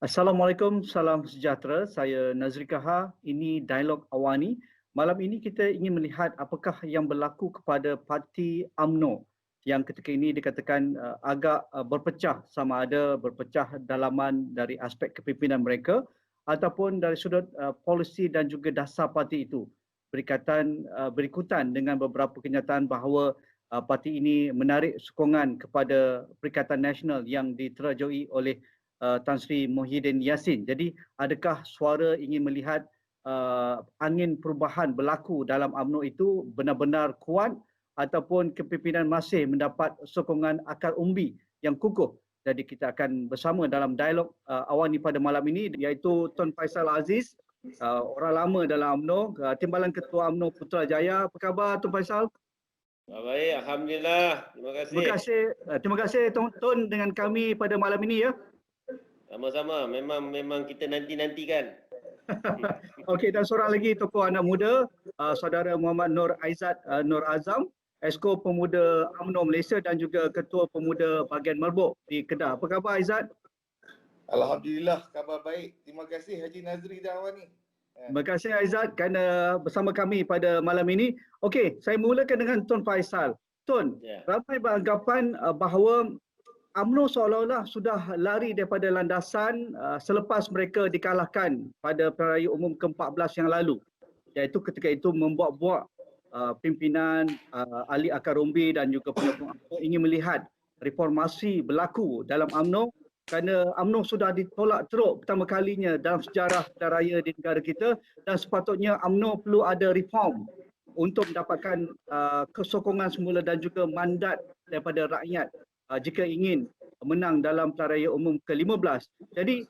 Assalamualaikum, salam sejahtera. Saya Nazri Kahar. Ini Dialog Awani. Malam ini kita ingin melihat apakah yang berlaku kepada parti UMNO yang ketika ini dikatakan agak berpecah, sama ada berpecah dalaman dari aspek kepimpinan mereka ataupun dari sudut polisi dan juga dasar parti itu. Berikutan dengan beberapa kenyataan bahawa parti ini menarik sokongan kepada Perikatan Nasional yang diterajui oleh Tan Sri Muhyiddin Yassin. Jadi adakah suara ingin melihat angin perubahan berlaku dalam UMNO itu benar-benar kuat ataupun kepimpinan masih mendapat sokongan akar umbi yang kukuh? Jadi kita akan bersama dalam dialog awal ni pada malam ini, iaitu Tun Faisal Aziz, orang lama dalam UMNO, Timbalan Ketua UMNO Putrajaya. Apa khabar Tun Faisal? Baik, Alhamdulillah. Terima kasih. Terima kasih Tun dengan kami pada malam ini ya. Sama-sama. Memang kita nanti-nantikan. Okey, dan seorang lagi tokoh anak muda, saudara Muhammad Nur Aizat Nur Azam, Esko Pemuda UMNO Malaysia dan juga Ketua Pemuda Bahagian Merbuk di Kedah. Apa khabar Aizat? Alhamdulillah, khabar baik. Terima kasih Haji Nazri dan Awani. Terima kasih Aizat kerana bersama kami pada malam ini. Okey, saya mulakan dengan Tun Faisal. Tun, ramai beranggapan bahawa UMNO seolah-olah sudah lari daripada landasan selepas mereka dikalahkan pada Pilihan Raya Umum ke-14 yang lalu. Iaitu ketika itu membuat-buat pimpinan, ahli akar umbi dan juga penyokong UMNO ingin melihat reformasi berlaku dalam UMNO kerana UMNO sudah ditolak teruk pertama kalinya dalam sejarah pilihan raya di negara kita, dan sepatutnya UMNO perlu ada reform untuk mendapatkan kesokongan semula dan juga mandat daripada rakyat jika ingin menang dalam pilihan raya umum ke-15. Jadi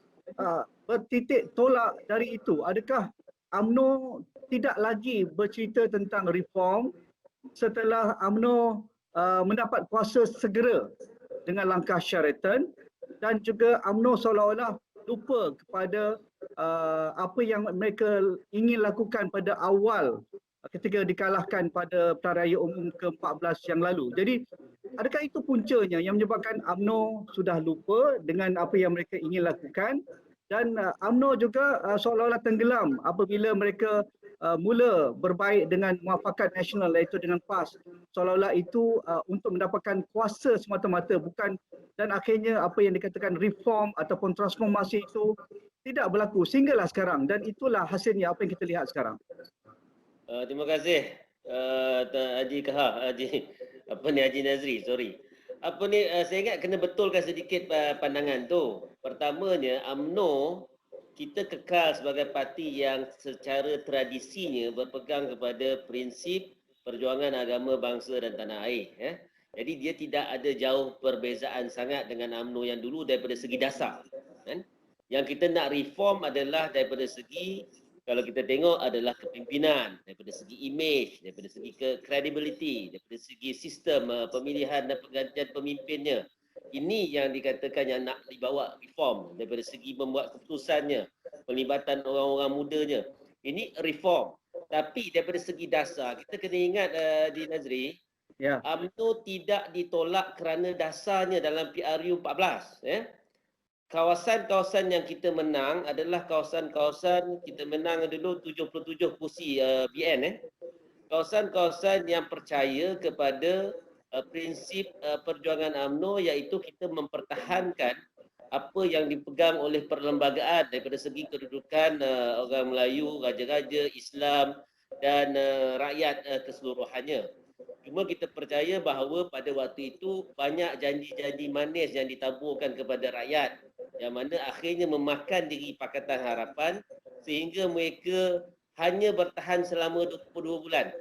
bertitik tolak dari itu, adakah UMNO tidak lagi bercerita tentang reform setelah UMNO mendapat kuasa segera dengan langkah Sheraton, dan juga UMNO seolah-olah lupa kepada apa yang mereka ingin lakukan pada awal ketika dikalahkan pada pilihan raya umum ke-14 yang lalu. Jadi adakah itu puncanya yang menyebabkan UMNO sudah lupa dengan apa yang mereka ingin lakukan, dan UMNO juga seolah-olah tenggelam apabila mereka mula berbaik dengan Muafakat Nasional, iaitu dengan PAS. Seolah-olah itu untuk mendapatkan kuasa semata-mata, bukan, dan akhirnya apa yang dikatakan reform ataupun transformasi itu tidak berlaku sehinggalah sekarang, dan itulah hasilnya apa yang kita lihat sekarang. Terima kasih Haji Kahar, Haji Nazri, sorry. Saya ingat kena betulkan sedikit pandangan tu. Pertamanya, UMNO kita kekal sebagai parti yang secara tradisinya berpegang kepada prinsip perjuangan agama, bangsa dan tanah air. Jadi dia tidak ada jauh perbezaan sangat dengan UMNO yang dulu daripada segi dasar. Yang kita nak reform adalah daripada segi, kalau kita tengok, adalah kepimpinan, daripada segi image, daripada segi credibility, daripada segi sistem pemilihan dan pergantian pemimpinnya. Ini yang dikatakan yang nak dibawa reform, daripada segi membuat keputusannya, pelibatan orang-orang mudanya. Ini reform. Tapi daripada segi dasar, kita kena ingat di Nazri, UMNO tidak ditolak kerana dasarnya dalam PRU 14. Kawasan-kawasan yang kita menang adalah kawasan-kawasan kita menang dulu 77 kursi BN. Kawasan-kawasan yang percaya kepada prinsip perjuangan UMNO, iaitu kita mempertahankan apa yang dipegang oleh perlembagaan daripada segi kedudukan orang Melayu, raja-raja, Islam dan rakyat keseluruhannya. Cuma kita percaya bahawa pada waktu itu banyak janji-janji manis yang ditaburkan kepada rakyat, yang mana akhirnya memakan diri Pakatan Harapan sehingga mereka hanya bertahan selama 22 bulan.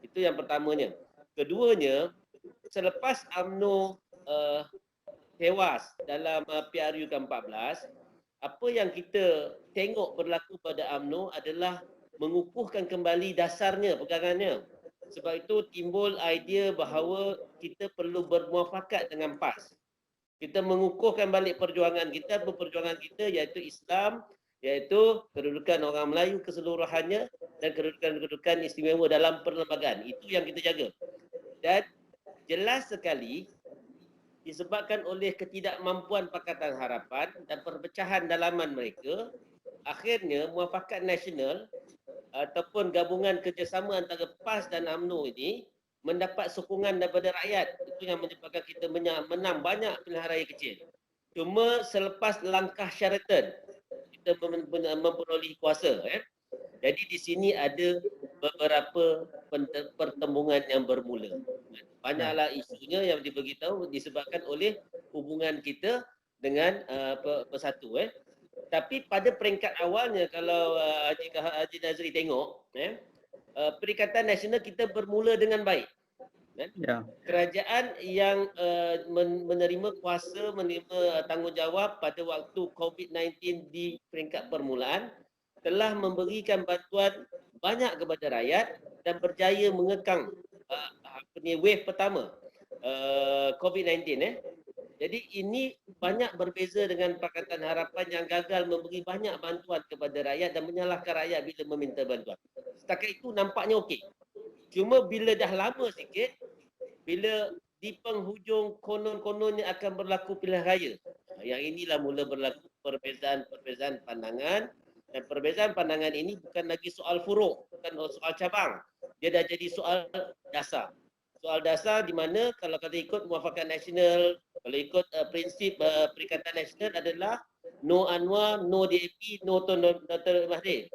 Itu yang pertamanya. Keduanya, selepas UMNO tewas dalam PRU ke-14, apa yang kita tengok berlaku pada UMNO adalah mengukuhkan kembali dasarnya, pegangannya. Sebab itu timbul idea bahawa kita perlu bermuafakat dengan PAS. Kita mengukuhkan balik perjuangan kita, iaitu Islam, iaitu kedudukan orang Melayu keseluruhannya dan kedudukan istimewa dalam perlembagaan. Itu yang kita jaga. Dan jelas sekali disebabkan oleh ketidakmampuan Pakatan Harapan dan perpecahan dalaman mereka, akhirnya Muafakat Nasional ataupun gabungan kerjasama antara PAS dan UMNO ini mendapat sokongan daripada rakyat. Itu yang menyebabkan kita menang banyak pilihan raya kecil. Cuma selepas langkah Sheraton, kita memperolehi kuasa. Jadi di sini ada beberapa pertembungan yang bermula. Banyaklah isunya yang diberitahu disebabkan oleh hubungan kita dengan Persatu. Tapi pada peringkat awalnya, kalau Haji Nazri tengok, Perikatan Nasional kita bermula dengan baik. Kerajaan yang menerima kuasa, menerima tanggungjawab pada waktu COVID-19 di peringkat permulaan telah memberikan bantuan banyak kepada rakyat dan berjaya mengekang wave pertama COVID-19. Jadi ini banyak berbeza dengan Pakatan Harapan yang gagal memberi banyak bantuan kepada rakyat dan menyalahkan rakyat bila meminta bantuan. Setakat itu nampaknya okey. Cuma bila dah lama sikit, bila di penghujung konon-kononnya akan berlaku pilihan raya, yang inilah mula berlaku perbezaan pandangan. Dan perbezaan pandangan ini bukan lagi soal furuk, bukan soal cabang. Dia dah jadi soal dasar. Soal dasar di mana kalau kita ikut Muafakat Nasional, kalau ikut prinsip Perikatan Nasional adalah no Anwar, no DAP, no Dr. Mahathir.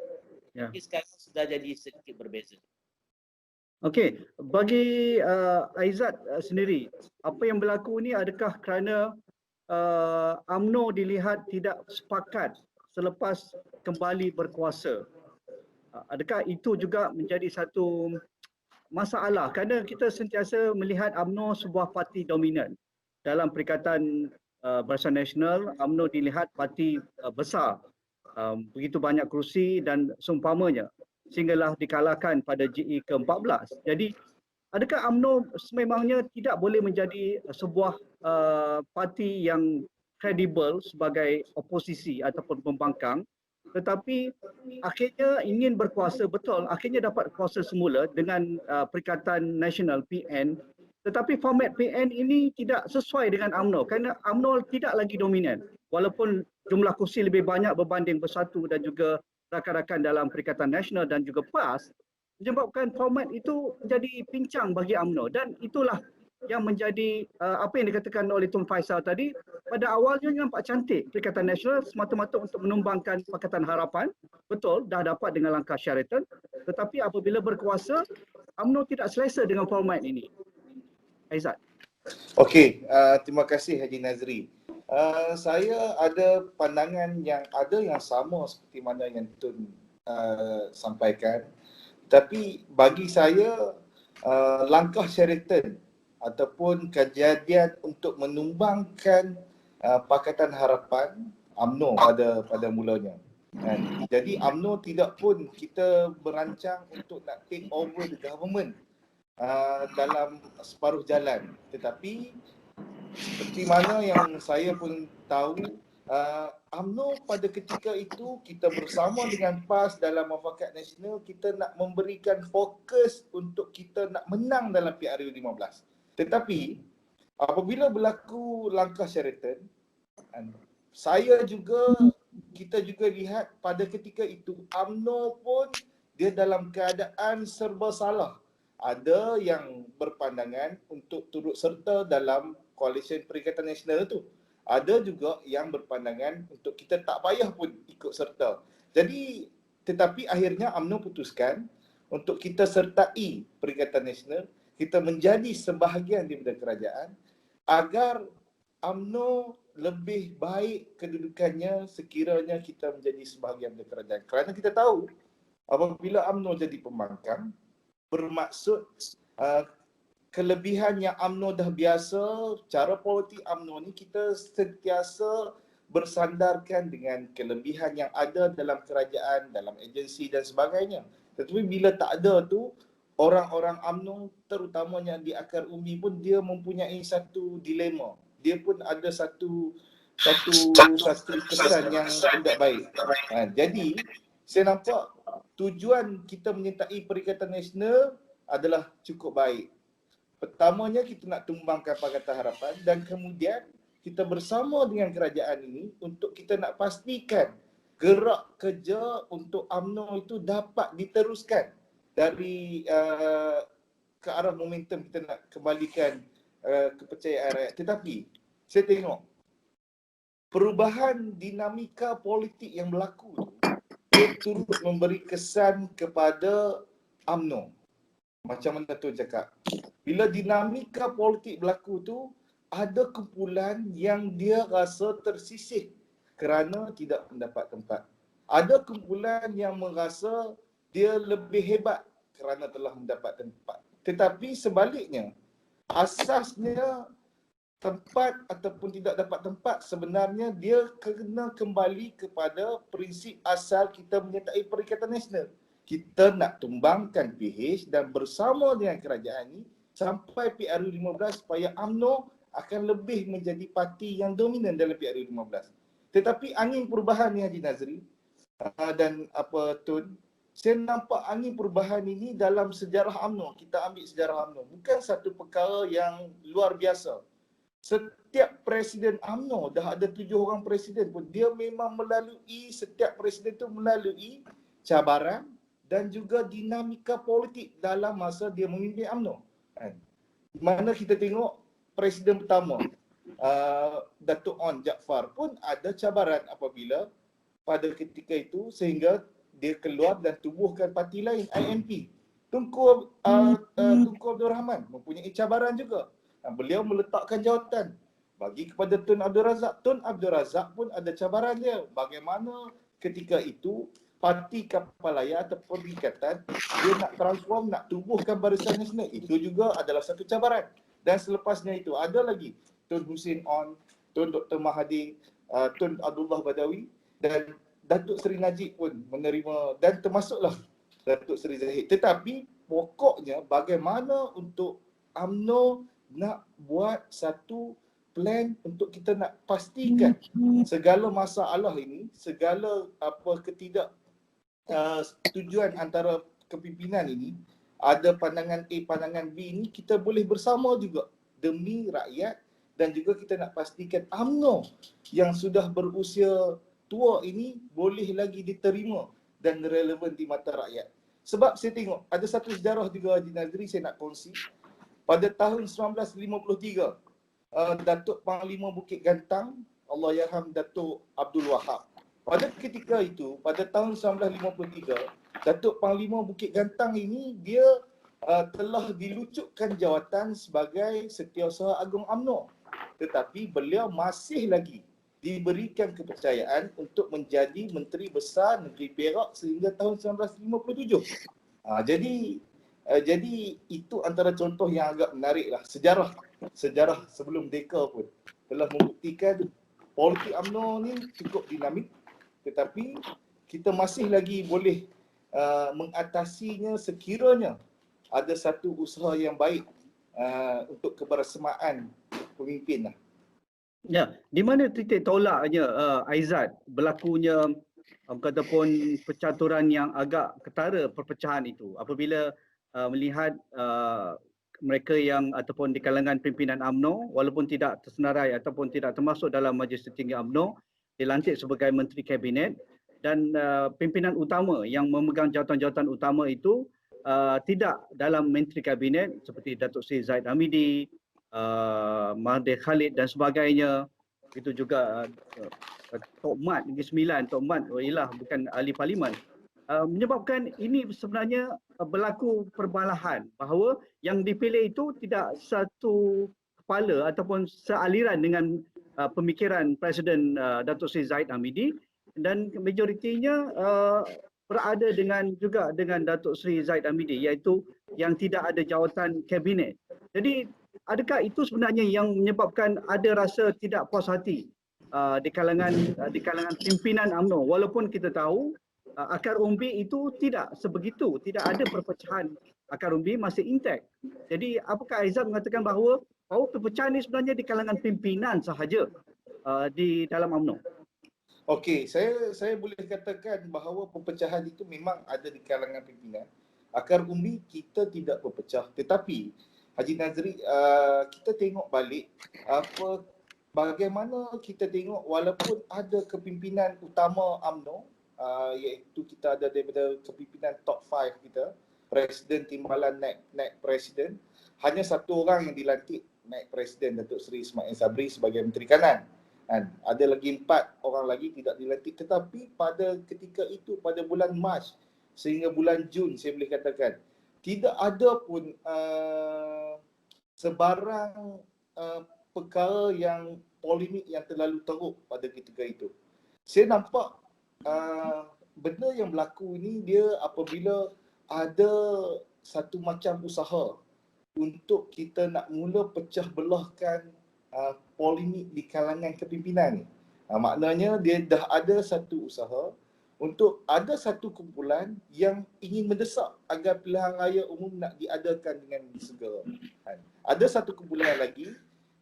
Tapi sekarang sudah jadi sedikit berbeza. Okey, bagi Aizat sendiri, apa yang berlaku ni adakah kerana UMNO dilihat tidak sepakat selepas kembali berkuasa? Adakah itu juga menjadi satu masalah? Kerana kita sentiasa melihat UMNO sebuah parti dominan dalam Perikatan Barisan Nasional. UMNO dilihat parti besar, begitu banyak kerusi dan seumpamanya, sehinggalah dikalahkan pada GE ke-14. Jadi adakah UMNO sememangnya tidak boleh menjadi sebuah parti yang kredibel sebagai oposisi ataupun pembangkang, tetapi akhirnya ingin berkuasa, betul, akhirnya dapat kuasa semula dengan Perikatan Nasional PN, tetapi format PN ini tidak sesuai dengan UMNO kerana UMNO tidak lagi dominan walaupun jumlah kursi lebih banyak berbanding Bersatu dan juga rakan-rakan dalam Perikatan Nasional dan juga PAS, menyebabkan format itu menjadi pincang bagi UMNO. Dan itulah yang menjadi apa yang dikatakan oleh Tun Faisal tadi, pada awalnya nampak cantik Perikatan Nasional semata-mata untuk menumbangkan Pakatan Harapan, betul, dah dapat dengan langkah Sheraton, tetapi apabila berkuasa, UMNO tidak selesa dengan format ini. Aizat. Okey, terima kasih Haji Nazri. Saya ada pandangan yang sama seperti mana yang Tun sampaikan. Tapi bagi saya langkah Sheraton ataupun kejadian untuk menumbangkan Pakatan Harapan UMNO pada mulanya. Jadi UMNO tidak pun kita berancang untuk nak take over the government dalam separuh jalan, tetapi seperti mana yang saya pun tahu, UMNO pada ketika itu kita bersama dengan PAS dalam Muafakat Nasional, kita nak memberikan fokus untuk kita nak menang dalam PRU 15. Tetapi apabila berlaku langkah Sheraton, kita juga lihat pada ketika itu UMNO pun dia dalam keadaan serba salah. Ada yang berpandangan untuk turut serta dalam koalisi Perikatan Nasional itu. Ada juga yang berpandangan untuk kita tak payah pun ikut serta. Jadi tetapi akhirnya UMNO putuskan untuk kita sertai Perikatan Nasional, kita menjadi sebahagian daripada kerajaan agar UMNO lebih baik kedudukannya sekiranya kita menjadi sebahagian daripada kerajaan. Kerana kita tahu apabila UMNO jadi pembangkang, bermaksud kelebihan yang UMNO dah biasa, cara politik UMNO ni kita sentiasa bersandarkan dengan kelebihan yang ada dalam kerajaan, dalam agensi dan sebagainya. Tetapi bila tak ada tu, orang-orang UMNO terutamanya di akar umbi pun dia mempunyai satu dilema. Dia pun ada satu kesan yang tidak baik. Jadi saya nampak tujuan kita menyertai Perikatan Nasional adalah cukup baik. pertamanya kita nak tumbangkan Pakatan Harapan dan kemudian kita bersama dengan kerajaan ini untuk kita nak pastikan gerak kerja untuk UMNO itu dapat diteruskan dari ke arah momentum kita nak kembalikan kepercayaan rakyat. Tetapi saya tengok perubahan dinamika politik yang berlaku dia turut memberi kesan kepada UMNO. Macam mana Tun cakap, bila dinamika politik berlaku tu ada kumpulan yang dia rasa tersisih kerana tidak mendapat tempat. Ada kumpulan yang merasa dia lebih hebat kerana telah mendapat tempat. Tetapi sebaliknya, asasnya tempat ataupun tidak dapat tempat sebenarnya dia kena kembali kepada prinsip asal kita menyertai Perikatan Nasional. Kita nak tumbangkan PH dan bersama dengan kerajaan ini sampai PRU 15 supaya UMNO akan lebih menjadi parti yang dominan dalam PRU 15. Tetapi angin perubahan ni Haji Nazri dan Tun, saya nampak angin perubahan ini dalam sejarah UMNO. Kita ambil sejarah UMNO, bukan satu perkara yang luar biasa. Setiap presiden UMNO, dah ada 7 orang presiden pun, dia memang melalui, setiap presiden tu melalui cabaran dan juga dinamika politik dalam masa dia memimpin UMNO. Mana kita tengok presiden pertama, Datuk On Jaafar pun ada cabaran apabila pada ketika itu sehingga dia keluar dan tubuhkan parti lain, INP. Tunku Abdul Rahman mempunyai cabaran juga. Beliau meletakkan jawatan bagi kepada Tun Abdul Razak. Tun Abdul Razak pun ada cabaran dia. Bagaimana ketika itu parti Kapalaya atau Perikatan dia nak transform, nak tubuhkan Barisan Nasional. Itu juga adalah satu cabaran. Dan selepasnya itu ada lagi Tun Hussein On, Tun Dr. Mahathir, Tun Abdullah Badawi dan Datuk Seri Najib pun menerima dan termasuklah Datuk Seri Zahid. Tetapi pokoknya bagaimana untuk UMNO nak buat satu plan untuk kita nak pastikan segala masalah ini, segala tujuan antara kepimpinan ini, ada pandangan A, pandangan B ini, kita boleh bersama juga demi rakyat dan juga kita nak pastikan UMNO yang sudah berusia tua ini boleh lagi diterima dan relevan di mata rakyat. Sebab saya tengok ada satu sejarah juga Haji Nazri saya nak kongsi. Pada tahun 1953, Datuk Panglima Bukit Gantang, Allahyarham Datuk Abdul Wahab. Pada ketika itu, pada tahun 1953, Datuk Panglima Bukit Gantang ini dia telah dilucutkan jawatan sebagai Setiausaha Agung UMNO. Tetapi beliau masih lagi diberikan kepercayaan untuk menjadi Menteri Besar Negeri Perak sehingga tahun 1957. Jadi itu antara contoh yang agak menarik lah. Sejarah sebelum Merdeka pun telah membuktikan politik UMNO ni cukup dinamik, tetapi kita masih lagi boleh mengatasinya sekiranya ada satu usaha yang baik untuk kebersamaan pemimpin lah. Ya, di mana titik tolaknya Aizat berlakunya ataupun percaturan yang agak ketara perpecahan itu apabila melihat mereka yang ataupun di kalangan pimpinan UMNO walaupun tidak tersenarai ataupun tidak termasuk dalam Majlis Tertinggi UMNO dilantik sebagai Menteri Kabinet dan pimpinan utama yang memegang jawatan-jawatan utama itu tidak dalam Menteri Kabinet seperti Datuk Seri Zahid Hamidi, Mahathir Khalid dan sebagainya. Itu juga Tok Mat Negeri Sembilan, Tok Mat ialah bukan ahli parlimen. Menyebabkan ini sebenarnya berlaku perbalahan bahawa yang dipilih itu tidak satu kepala ataupun sealiran dengan pemikiran Presiden Datuk Seri Zahid Hamidi dan majoritinya berada dengan Datuk Seri Zahid Hamidi iaitu yang tidak ada jawatan kabinet. Jadi adakah itu sebenarnya yang menyebabkan ada rasa tidak puas hati di kalangan pimpinan UMNO walaupun kita tahu akar umbi itu tidak sebegitu, tidak ada perpecahan, akar umbi masih intact. Jadi apakah Aizat mengatakan bahawa perpecahan ini sebenarnya di kalangan pimpinan sahaja di dalam UMNO? Okey, saya boleh katakan bahawa perpecahan itu memang ada di kalangan pimpinan. Akar umbi kita tidak berpecah, tetapi Haji Nazri, kita tengok balik bagaimana kita tengok walaupun ada kepimpinan utama UMNO, iaitu kita ada daripada kepimpinan top 5 kita, Presiden Timbalan naik Presiden, hanya satu orang yang dilantik naik Presiden, Datuk Seri Ismail Sabri sebagai Menteri Kanan. Dan ada lagi 4 orang lagi tidak dilantik, tetapi pada ketika itu pada bulan Mac sehingga bulan Jun saya boleh katakan tidak ada pun sebarang perkara yang polemik yang terlalu teruk pada ketika itu. Saya nampak benda yang berlaku ini dia apabila ada satu macam usaha untuk kita nak mula pecah belahkan polemik di kalangan kepimpinan ni. Maknanya dia dah ada satu usaha untuk ada satu kumpulan yang ingin mendesak agar pilihan raya umum nak diadakan dengan segera. Ada satu kumpulan lagi,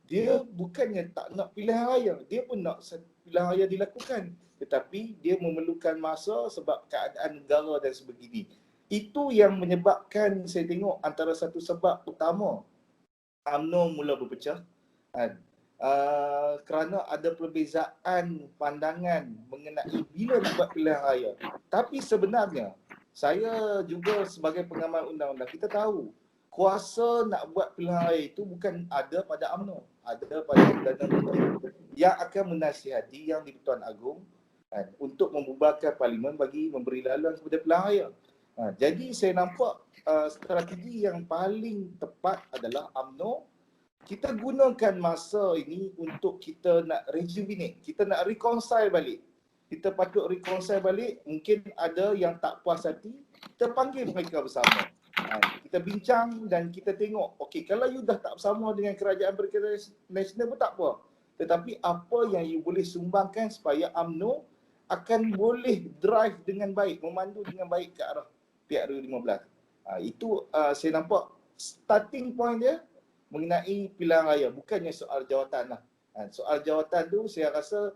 dia bukannya tak nak pilihan raya, dia pun nak pilihan raya dilakukan. Tetapi dia memerlukan masa sebab keadaan negara dan sebagainya. Itu yang menyebabkan saya tengok antara satu sebab utama UMNO mula berpecah. Kerana ada perbezaan pandangan mengenai bila nak buat pilihan raya. Tapi sebenarnya saya juga sebagai pengamal undang-undang, kita tahu kuasa nak buat pilihan raya itu bukan ada pada UMNO, ada pada Perdana Menteri yang akan menasihati Yang di-Pertuan Agong untuk membubarkan parlimen bagi memberi laluan kepada pilihan raya. Jadi saya nampak strategi yang paling tepat adalah UMNO kita gunakan masa ini untuk kita nak rejuvenate, kita nak reconcile balik. Kita patut reconcile balik, mungkin ada yang tak puas hati, kita panggil mereka bersama. Kita bincang dan kita tengok, okey, kalau you dah tak bersama dengan kerajaan Perikatan Nasional pun tak apa. Tetapi apa yang you boleh sumbangkan supaya UMNO akan boleh drive dengan baik, memandu dengan baik ke arah PRU15. Itu saya nampak starting point dia mengenai pilihan raya, bukannya soal jawatan lah. Soal jawatan tu saya rasa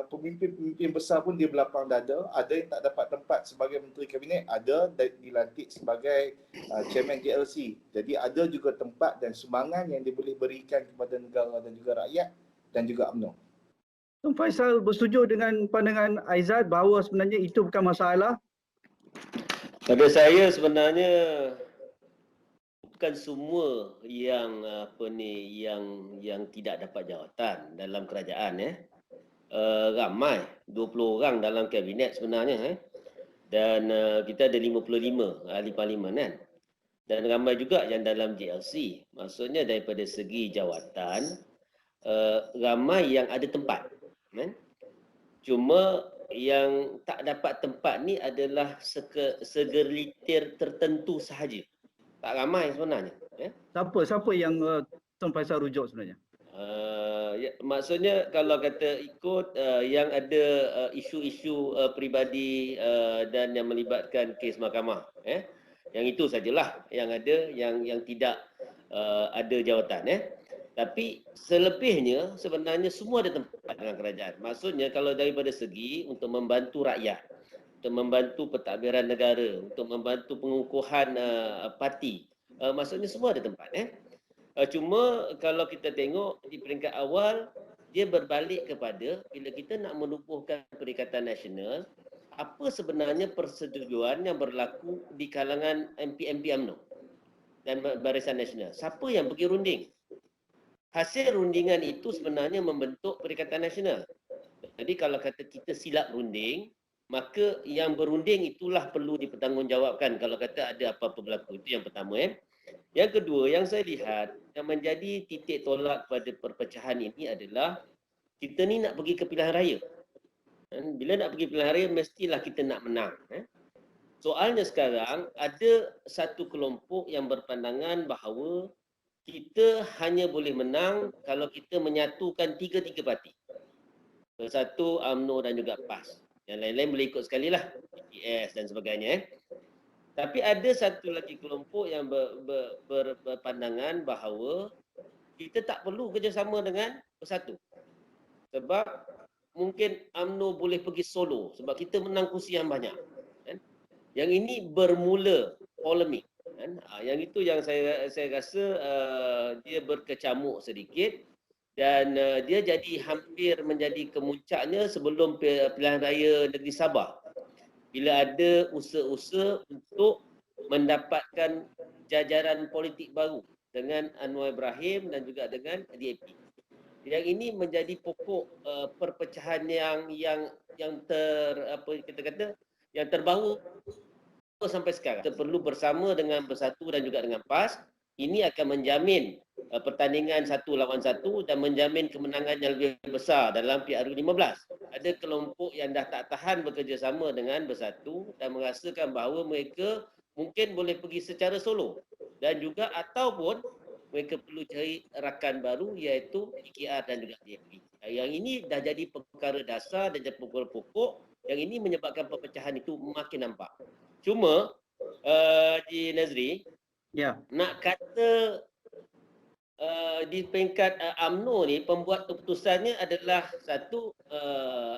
pemimpin-pemimpin besar pun dia berlapang dada. Ada yang tak dapat tempat sebagai Menteri Kabinet, ada dilantik sebagai Chairman JLC. Jadi ada juga tempat dan sumbangan yang dia boleh berikan kepada negara dan juga rakyat dan juga UMNO. Tun Faisal bersetuju dengan pandangan Aizat bahawa sebenarnya itu bukan masalah? Pada saya sebenarnya bukan semua yang yang tidak dapat jawatan dalam kerajaan ramai 20 orang dalam kabinet sebenarnya dan kita ada 55 ahli parlimen kan, dan ramai juga yang dalam JLC. Maksudnya daripada segi jawatan ramai yang ada tempat kan? Cuma yang tak dapat tempat ni adalah segelitir tertentu sahaja. Tak ramai sebenarnya. Siapa yang Tun Faisal rujuk sebenarnya? Maksudnya kalau kata ikut yang ada isu-isu peribadi dan yang melibatkan kes mahkamah, yang itu sajalah yang ada, yang tidak ada jawatan. Tapi selebihnya sebenarnya semua ada tempat dalam kerajaan. Maksudnya kalau daripada segi untuk membantu rakyat, untuk membantu pentadbiran negara, untuk membantu pengukuhan parti, maksudnya semua ada tempat. Cuma kalau kita tengok di peringkat awal, dia berbalik kepada bila kita nak menubuhkan Perikatan Nasional, apa sebenarnya persetujuan yang berlaku di kalangan MP-MP UMNO dan Barisan Nasional. Siapa yang pergi runding? Hasil rundingan itu sebenarnya membentuk Perikatan Nasional. Jadi kalau kata kita silap runding, maka yang berunding itulah perlu dipertanggungjawabkan kalau kata ada apa-apa berlaku. Itu yang pertama. Yang kedua, yang saya lihat yang menjadi titik tolak pada perpecahan ini adalah kita ni nak pergi ke pilihan raya. Bila nak pergi pilihan raya, mestilah kita nak menang. Soalnya sekarang ada satu kelompok yang berpandangan bahawa kita hanya boleh menang kalau kita menyatukan tiga-tiga parti. Satu, UMNO dan juga PAS. Yang lain-lain boleh ikut sekali lah, PPS dan sebagainya. Tapi ada satu lagi kelompok yang berpandangan bahawa kita tak perlu kerjasama dengan Bersatu. Sebab mungkin UMNO boleh pergi solo sebab kita menang kursi yang banyak. Yang ini bermula polemik. Kan? Yang itu yang saya rasa dia berkecamuk sedikit dan dia jadi hampir menjadi kemuncaknya sebelum pilihan raya negeri Sabah. Bila ada usaha-usaha untuk mendapatkan jajaran politik baru dengan Anwar Ibrahim dan juga dengan DAP. Yang ini menjadi pokok perpecahan yang terbaru sampai sekarang. Kita perlu bersama dengan Bersatu dan juga dengan PAS. Ini akan menjamin pertandingan 1 lawan 1 dan menjamin kemenangan yang lebih besar dalam PRU15. Ada kelompok yang dah tak tahan bekerjasama dengan Bersatu dan merasakan bahawa mereka mungkin boleh pergi secara solo dan juga ataupun mereka perlu cari rakan baru iaitu PKR dan juga DAP. Yang ini dah jadi perkara dasar dan jadi perkara pokok yang ini menyebabkan perpecahan itu makin nampak. Cuma Haji Nazri, nak kata di peringkat UMNO ni pembuat keputusannya adalah satu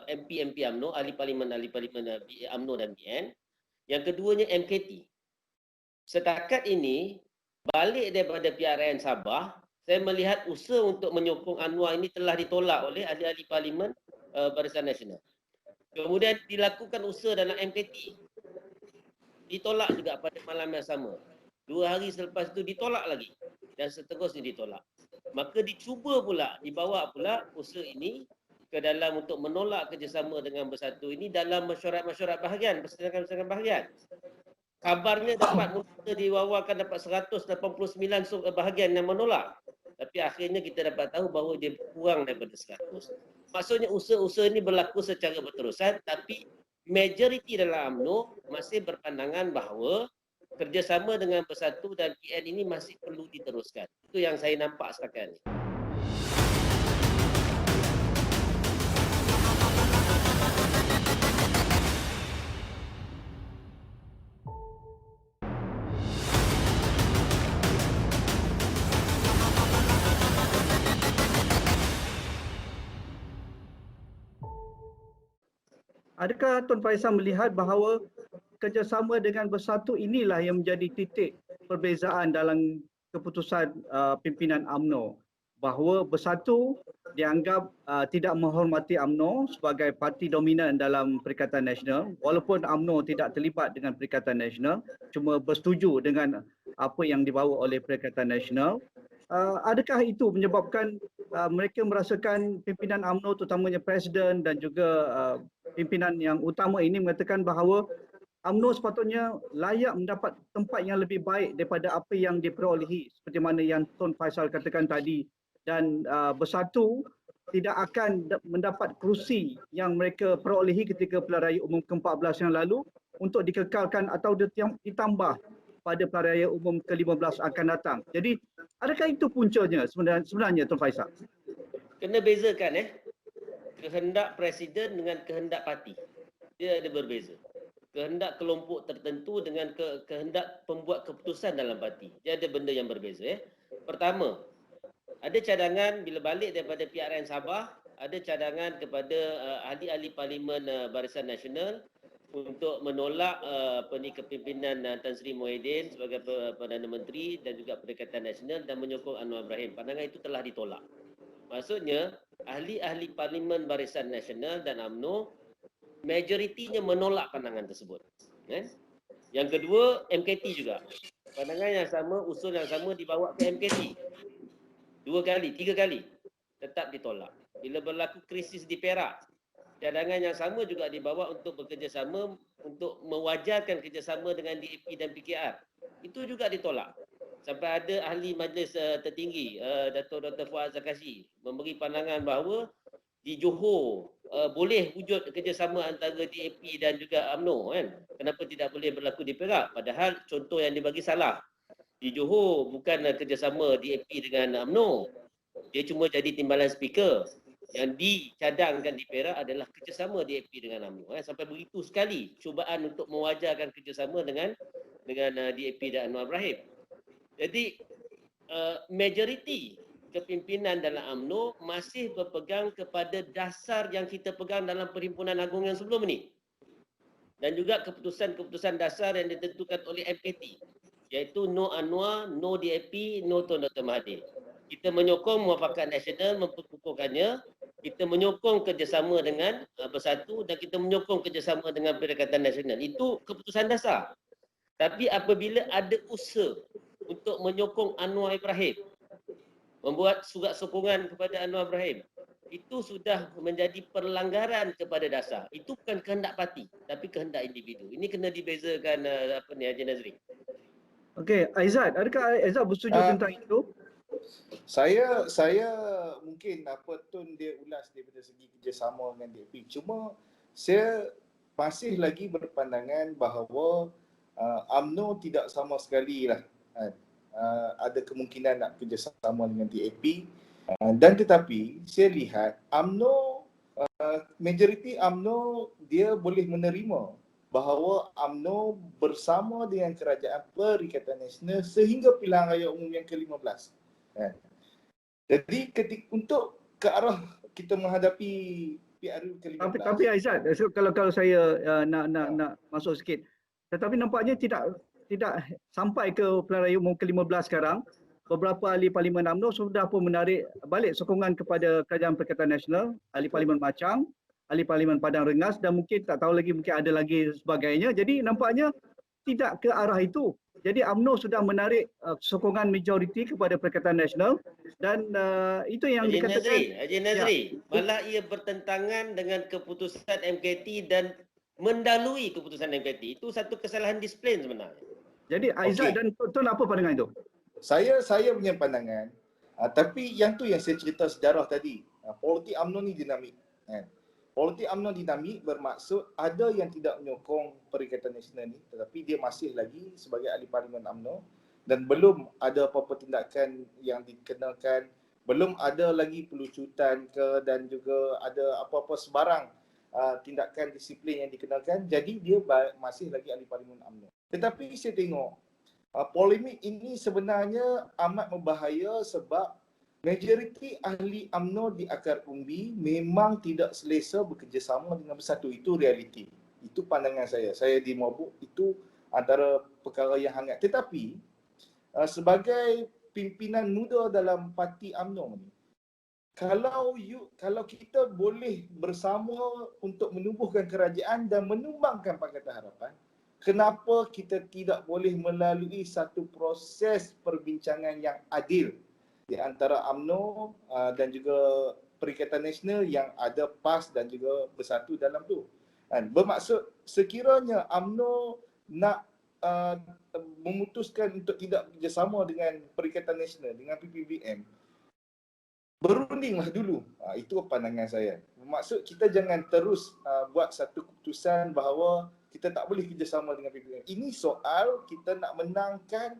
MP UMNO, ahli parlimen UMNO dan BN. Yang keduanya MKT. Setakat ini balik daripada PRN Sabah, saya melihat usaha untuk menyokong Anwar ini telah ditolak oleh ahli-ahli parlimen Barisan Nasional. Kemudian dilakukan usaha dalam MKT. Ditolak juga pada malam yang sama. 2 hari selepas itu ditolak lagi. Dan seterusnya ditolak. Maka dicuba pula, dibawa pula usaha ini ke dalam untuk menolak kerjasama dengan Bersatu ini dalam mesyuarat-mesyuarat bahagian, persidangan-persidangan bahagian. Kabarnya dapat mula diwawakan dapat 189 bahagian yang menolak. Tapi akhirnya kita dapat tahu bahawa dia kurang daripada 100. Maksudnya usaha-usaha ini berlaku secara berterusan tapi majoriti dalam UMNO masih berpandangan bahawa kerjasama dengan Bersatu dan PN ini masih perlu diteruskan. Itu yang saya nampak setakat ini. Adakah Tuan Faisal melihat bahawa kerjasama dengan Bersatu inilah yang menjadi titik perbezaan dalam keputusan pimpinan UMNO? Bahawa Bersatu dianggap tidak menghormati UMNO sebagai parti dominan dalam Perikatan Nasional, walaupun UMNO tidak terlibat dengan Perikatan Nasional, cuma bersetuju dengan apa yang dibawa oleh Perikatan Nasional. Adakah itu menyebabkan mereka merasakan pimpinan UMNO terutamanya Presiden dan juga pimpinan yang utama ini mengatakan bahawa UMNO sepatutnya layak mendapat tempat yang lebih baik daripada apa yang diperolehi seperti mana yang Tun Faisal katakan tadi, dan Bersatu tidak akan mendapat kerusi yang mereka perolehi ketika pilihan raya umum ke-14 yang lalu untuk dikekalkan atau ditambah pada pilihan raya umum ke-15 akan datang. Jadi adakah itu puncanya sebenarnya Tun Faisal? Kena bezakan kehendak presiden dengan kehendak parti. Dia ada berbeza. Kehendak kelompok tertentu dengan kehendak pembuat keputusan dalam parti. Dia ada benda yang berbeza. Pertama, ada cadangan bila balik daripada PRN Sabah, ada cadangan kepada ahli-ahli parlimen Barisan Nasional untuk menolak kepimpinan Tan Sri Muhyiddin sebagai Perdana Menteri dan juga Perikatan Nasional dan menyokong Anwar Ibrahim. Pandangan itu telah ditolak. Maksudnya, ahli-ahli parlimen Barisan Nasional dan UMNO majoritinya menolak pandangan tersebut. Yang kedua, MKT juga. Pandangan yang sama, usul yang sama dibawa ke MKT. 2 kali, 3 kali. Tetap ditolak. Bila berlaku krisis di Perak, cadangan yang sama juga dibawa untuk bekerjasama untuk mewajarkan kerjasama dengan DAP dan PKR. Itu juga ditolak. Sampai ada ahli majlis tertinggi, Dato' Dr. Fuad Zakashi, memberi pandangan bahawa di Johor boleh wujud kerjasama antara DAP dan juga UMNO. Kenapa tidak boleh berlaku di Perak? Padahal contoh yang dibagi salah. Di Johor bukan kerjasama DAP dengan UMNO. Dia cuma jadi timbalan speaker. Yang dicadangkan di Perak adalah kerjasama DAP dengan UMNO. Sampai begitu sekali cubaan untuk mewajarkan kerjasama dengan DAP dan Anwar Ibrahim. Jadi majoriti kepimpinan dalam UMNO masih berpegang kepada dasar yang kita pegang dalam Perhimpunan Agung yang sebelum ini. Dan juga keputusan-keputusan dasar yang ditentukan oleh MKT. iaitu no Anwar, no DAP, no Tun Dr. Mahathir. Kita menyokong Muafakat Nasional memperkukuhkannya, kita menyokong kerjasama dengan Bersatu dan kita menyokong kerjasama dengan Perikatan Nasional. Itu keputusan dasar. Tapi apabila ada usaha untuk menyokong Anwar Ibrahim, membuat surat sokongan kepada Anwar Ibrahim, itu sudah menjadi perlanggaran kepada dasar. Itu bukan kehendak parti, tapi kehendak individu. Ini kena dibezakan Haji Nazri. Okey, Aizat, adakah Aizat bersetuju tentang itu? Saya mungkin apa Tun dia ulas daripada segi kerjasama dengan DAP. Cuma saya masih lagi berpandangan bahawa UMNO tidak sama sekali lah ada kemungkinan nak kerjasama dengan DAP. Dan tetapi saya lihat UMNO, majoriti UMNO dia boleh menerima bahawa UMNO bersama dengan Kerajaan Perikatan Nasional sehingga pilihan raya umum yang ke-15. Jadi untuk ke arah kita menghadapi PRU ke-15. Tapi Aizat, kalau saya nak masuk sikit. Tetapi nampaknya tidak sampai ke pilihan raya umum ke-15 sekarang. Beberapa ahli Parlimen UMNO sudah pun menarik balik sokongan kepada Kerajaan Perikatan Nasional, ahli Parlimen Machang, ahli Parlimen Padang Rengas dan mungkin tak tahu lagi mungkin ada lagi sebagainya. Jadi nampaknya tidak ke arah itu. Jadi UMNO sudah menarik sokongan majoriti kepada Perikatan Nasional dan itu yang dikatakan Haji Nazri, malah ia bertentangan dengan keputusan MKT dan mendalui keputusan MKT. Itu satu kesalahan disiplin sebenarnya. Jadi Aizat dan Tun apa pandangan itu? Saya punya pandangan, tapi yang tu yang saya cerita sejarah tadi. Politik UMNO ni dinamik. Politik UMNO dinamik bermaksud ada yang tidak menyokong Perikatan Nasional ni, tetapi dia masih lagi sebagai ahli Parlimen UMNO dan belum ada apa-apa tindakan yang dikenakan, belum ada lagi pelucutan ke dan juga ada apa-apa sebarang tindakan disiplin yang dikenakan. Jadi dia masih lagi ahli Parlimen UMNO. Tetapi saya tengok polemik ini sebenarnya amat membahaya sebab majoriti ahli UMNO di akar umbi memang tidak selesa bekerjasama dengan Bersatu. Itu realiti. Itu pandangan saya. Saya di Mabuk itu antara perkara yang hangat. Tetapi sebagai pimpinan muda dalam parti UMNO ni, kalau kita boleh bersama untuk menubuhkan kerajaan dan menumbangkan Pakatan Harapan, kenapa kita tidak boleh melalui satu proses perbincangan yang adil di antara UMNO dan juga Perikatan Nasional yang ada PAS dan juga Bersatu dalam tu. Bermaksud sekiranya UMNO nak memutuskan untuk tidak bekerjasama dengan Perikatan Nasional, dengan PPBM, berundinglah dulu. Itu pandangan saya. Bermaksud kita jangan terus buat satu keputusan bahawa kita tak boleh kerjasama dengan PPBM. Ini soal kita nak menangkan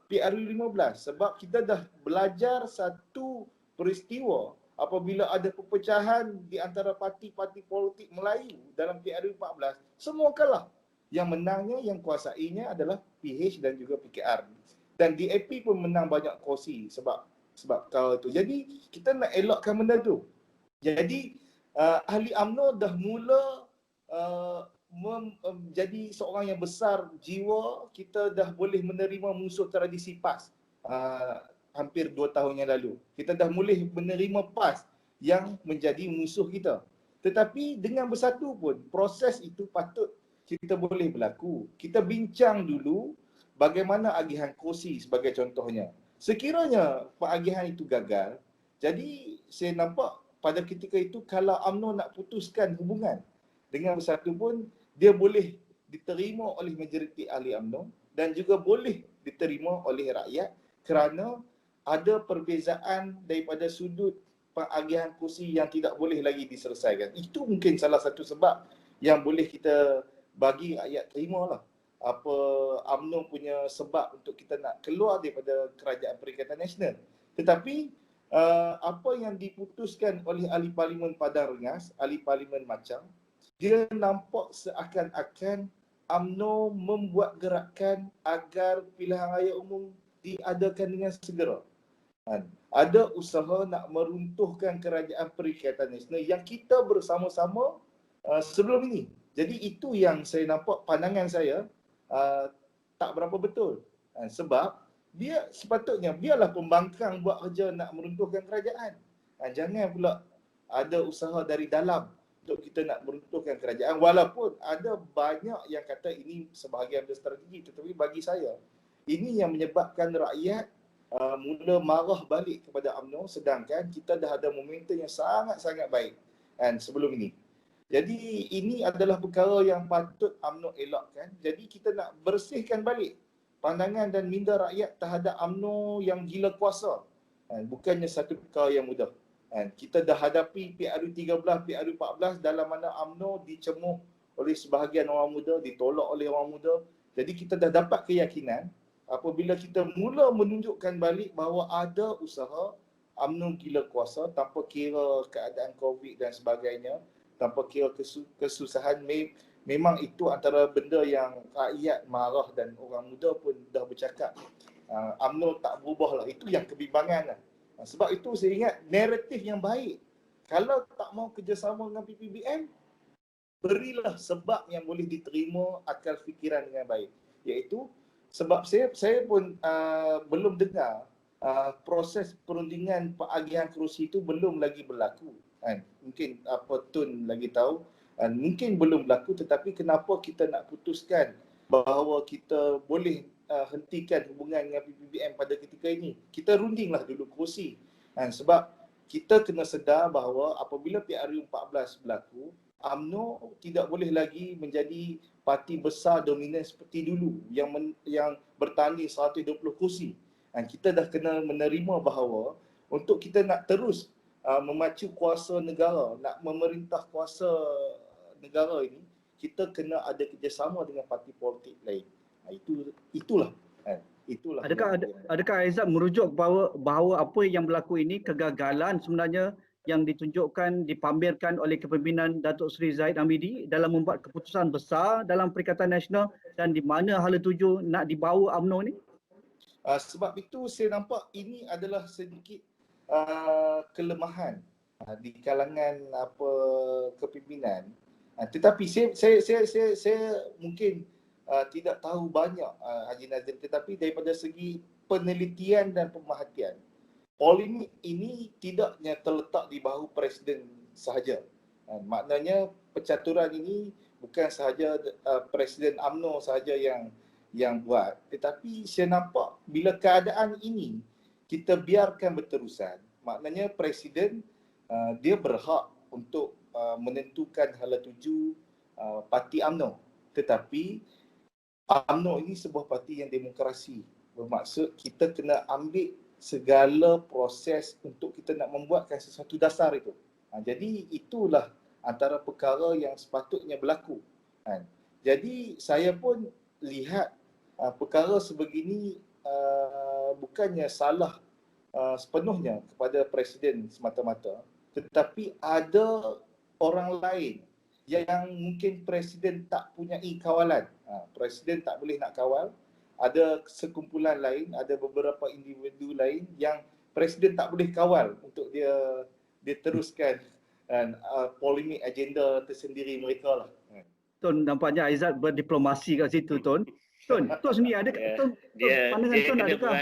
PRU 15 sebab kita dah belajar satu peristiwa apabila ada perpecahan di antara parti-parti politik Melayu dalam PRU 14, semua kalah. Yang menangnya, yang kuasainya adalah PH dan juga PKR. Dan DAP pun menang banyak kursi sebab kalau itu. Jadi kita nak elakkan benda tu. Jadi ahli UMNO dah mula menjadi seorang yang besar jiwa. Kita dah boleh menerima musuh tradisi PAS hampir 2 tahun yang lalu. Kita dah boleh menerima PAS yang menjadi musuh kita. Tetapi dengan Bersatu pun proses itu patut kita boleh berlaku. Kita bincang dulu bagaimana agihan kursi sebagai contohnya. Sekiranya pengagihan itu gagal, jadi saya nampak pada ketika itu kalau UMNO nak putuskan hubungan dengan Bersatu pun, dia boleh diterima oleh majoriti ahli UMNO dan juga boleh diterima oleh rakyat kerana ada perbezaan daripada sudut pengagihan kursi yang tidak boleh lagi diselesaikan. Itu mungkin salah satu sebab yang boleh kita bagi rakyat terimalah apa UMNO punya sebab untuk kita nak keluar daripada Kerajaan Perikatan Nasional. Tetapi apa yang diputuskan oleh ahli Parlimen Padang Rengas, ahli Parlimen Machang, dia nampak seakan-akan UMNO membuat gerakan agar pilihan raya umum diadakan dengan segera. Ada usaha nak meruntuhkan Kerajaan Perikatan Nasional yang kita bersama-sama sebelum ini. Jadi itu yang saya nampak, pandangan saya tak berapa betul. Sebab dia sepatutnya biarlah pembangkang buat kerja nak meruntuhkan kerajaan. Jangan pula ada usaha dari dalam untuk kita nak meruntuhkan kerajaan, walaupun ada banyak yang kata ini sebahagian dari strategi, tetapi bagi saya ini yang menyebabkan rakyat mula marah balik kepada UMNO, sedangkan kita dah ada momentum yang sangat-sangat baik sebelum ini. Jadi ini adalah perkara yang patut UMNO elakkan. Jadi kita nak bersihkan balik pandangan dan minda rakyat terhadap UMNO yang gila kuasa. Bukannya satu perkara yang mudah. Kita dah hadapi PRU 13, PRU 14 dalam mana UMNO dicemuh oleh sebahagian orang muda, ditolak oleh orang muda. Jadi kita dah dapat keyakinan apabila kita mula menunjukkan balik bahawa ada usaha UMNO gila kuasa tanpa kira keadaan COVID dan sebagainya, tanpa kira kesusahan, memang itu antara benda yang rakyat marah dan orang muda pun dah bercakap UMNO tak berubah lah. Itu yang kebimbangan lah. Sebab itu saya ingat naratif yang baik. Kalau tak mau kerjasama dengan PPBM, berilah sebab yang boleh diterima akal fikiran dengan baik. Iaitu sebab saya pun belum dengar proses perundingan pengagihan kerusi itu belum lagi berlaku. Mungkin Tun lagi tahu, mungkin belum berlaku, tetapi kenapa kita nak putuskan bahawa kita boleh hentikan hubungan dengan PPBM pada ketika ini? Kita rundinglah dulu kerusi. Sebab kita kena sedar bahawa apabila PRU 14 berlaku, UMNO tidak boleh lagi menjadi parti besar dominan seperti dulu yang bertanding 120 kursi. Kita dah kena menerima bahawa untuk kita nak terus memacu kuasa negara, nak memerintah kuasa negara ini, kita kena ada kerjasama dengan parti politik lain. Itulah. Adakah Aizat merujuk bahawa apa yang berlaku ini kegagalan sebenarnya yang ditunjukkan, dipamerkan oleh kepimpinan Datuk Seri Zahid Hamidi dalam membuat keputusan besar dalam Perikatan Nasional, dan di mana hala tuju nak dibawa UMNO ni? Sebab itu saya nampak ini adalah sedikit kelemahan di kalangan kepimpinan. Tetapi saya mungkin tidak tahu banyak Haji Nazir, tetapi daripada segi penelitian dan pemerhatian, polemik ini tidaknya terletak di bahu Presiden sahaja. Maknanya pencaturan ini bukan sahaja Presiden UMNO sahaja yang buat, tetapi saya nampak bila keadaan ini kita biarkan berterusan, maknanya Presiden dia berhak untuk menentukan hala tuju parti UMNO. Tetapi UMNO ini sebuah parti yang demokrasi. Bermaksud kita kena ambil segala proses untuk kita nak membuatkan sesuatu dasar itu. Jadi itulah antara perkara yang sepatutnya berlaku. Jadi saya pun lihat perkara sebegini bukannya salah sepenuhnya kepada Presiden semata-mata, tetapi ada orang lain yang mungkin Presiden tak punyai kawalan. Presiden tak boleh nak kawal. Ada sekumpulan lain, ada beberapa individu lain yang Presiden tak boleh kawal untuk dia teruskan polemik agenda tersendiri mereka lah. Tun, nampaknya Aizat berdiplomasi kat situ, Tun. Tun sendiri pandangan Tun,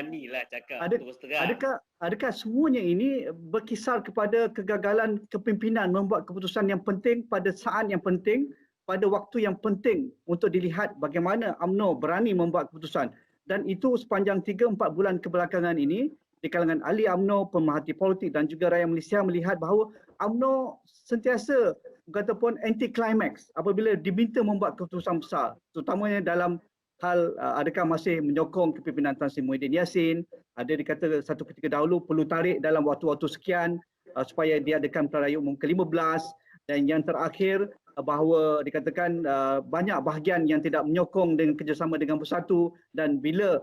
adakah semuanya ini berkisar kepada kegagalan kepimpinan membuat keputusan yang penting pada saat yang penting, pada waktu yang penting untuk dilihat bagaimana UMNO berani membuat keputusan. Dan itu sepanjang 3-4 bulan kebelakangan ini, di kalangan ahli UMNO, pemerhati politik dan juga rakyat Malaysia melihat bahawa UMNO sentiasa ataupun anti-climax apabila diminta membuat keputusan besar, terutamanya dalam hal adakah masih menyokong kepimpinan Tan Sri Muhyiddin Yassin, ada dikata satu ketika dahulu perlu tarik dalam waktu-waktu sekian supaya diadakan pilihan raya umum ke-15, dan yang terakhir bahawa dikatakan banyak bahagian yang tidak menyokong dengan kerjasama dengan Bersatu, dan bila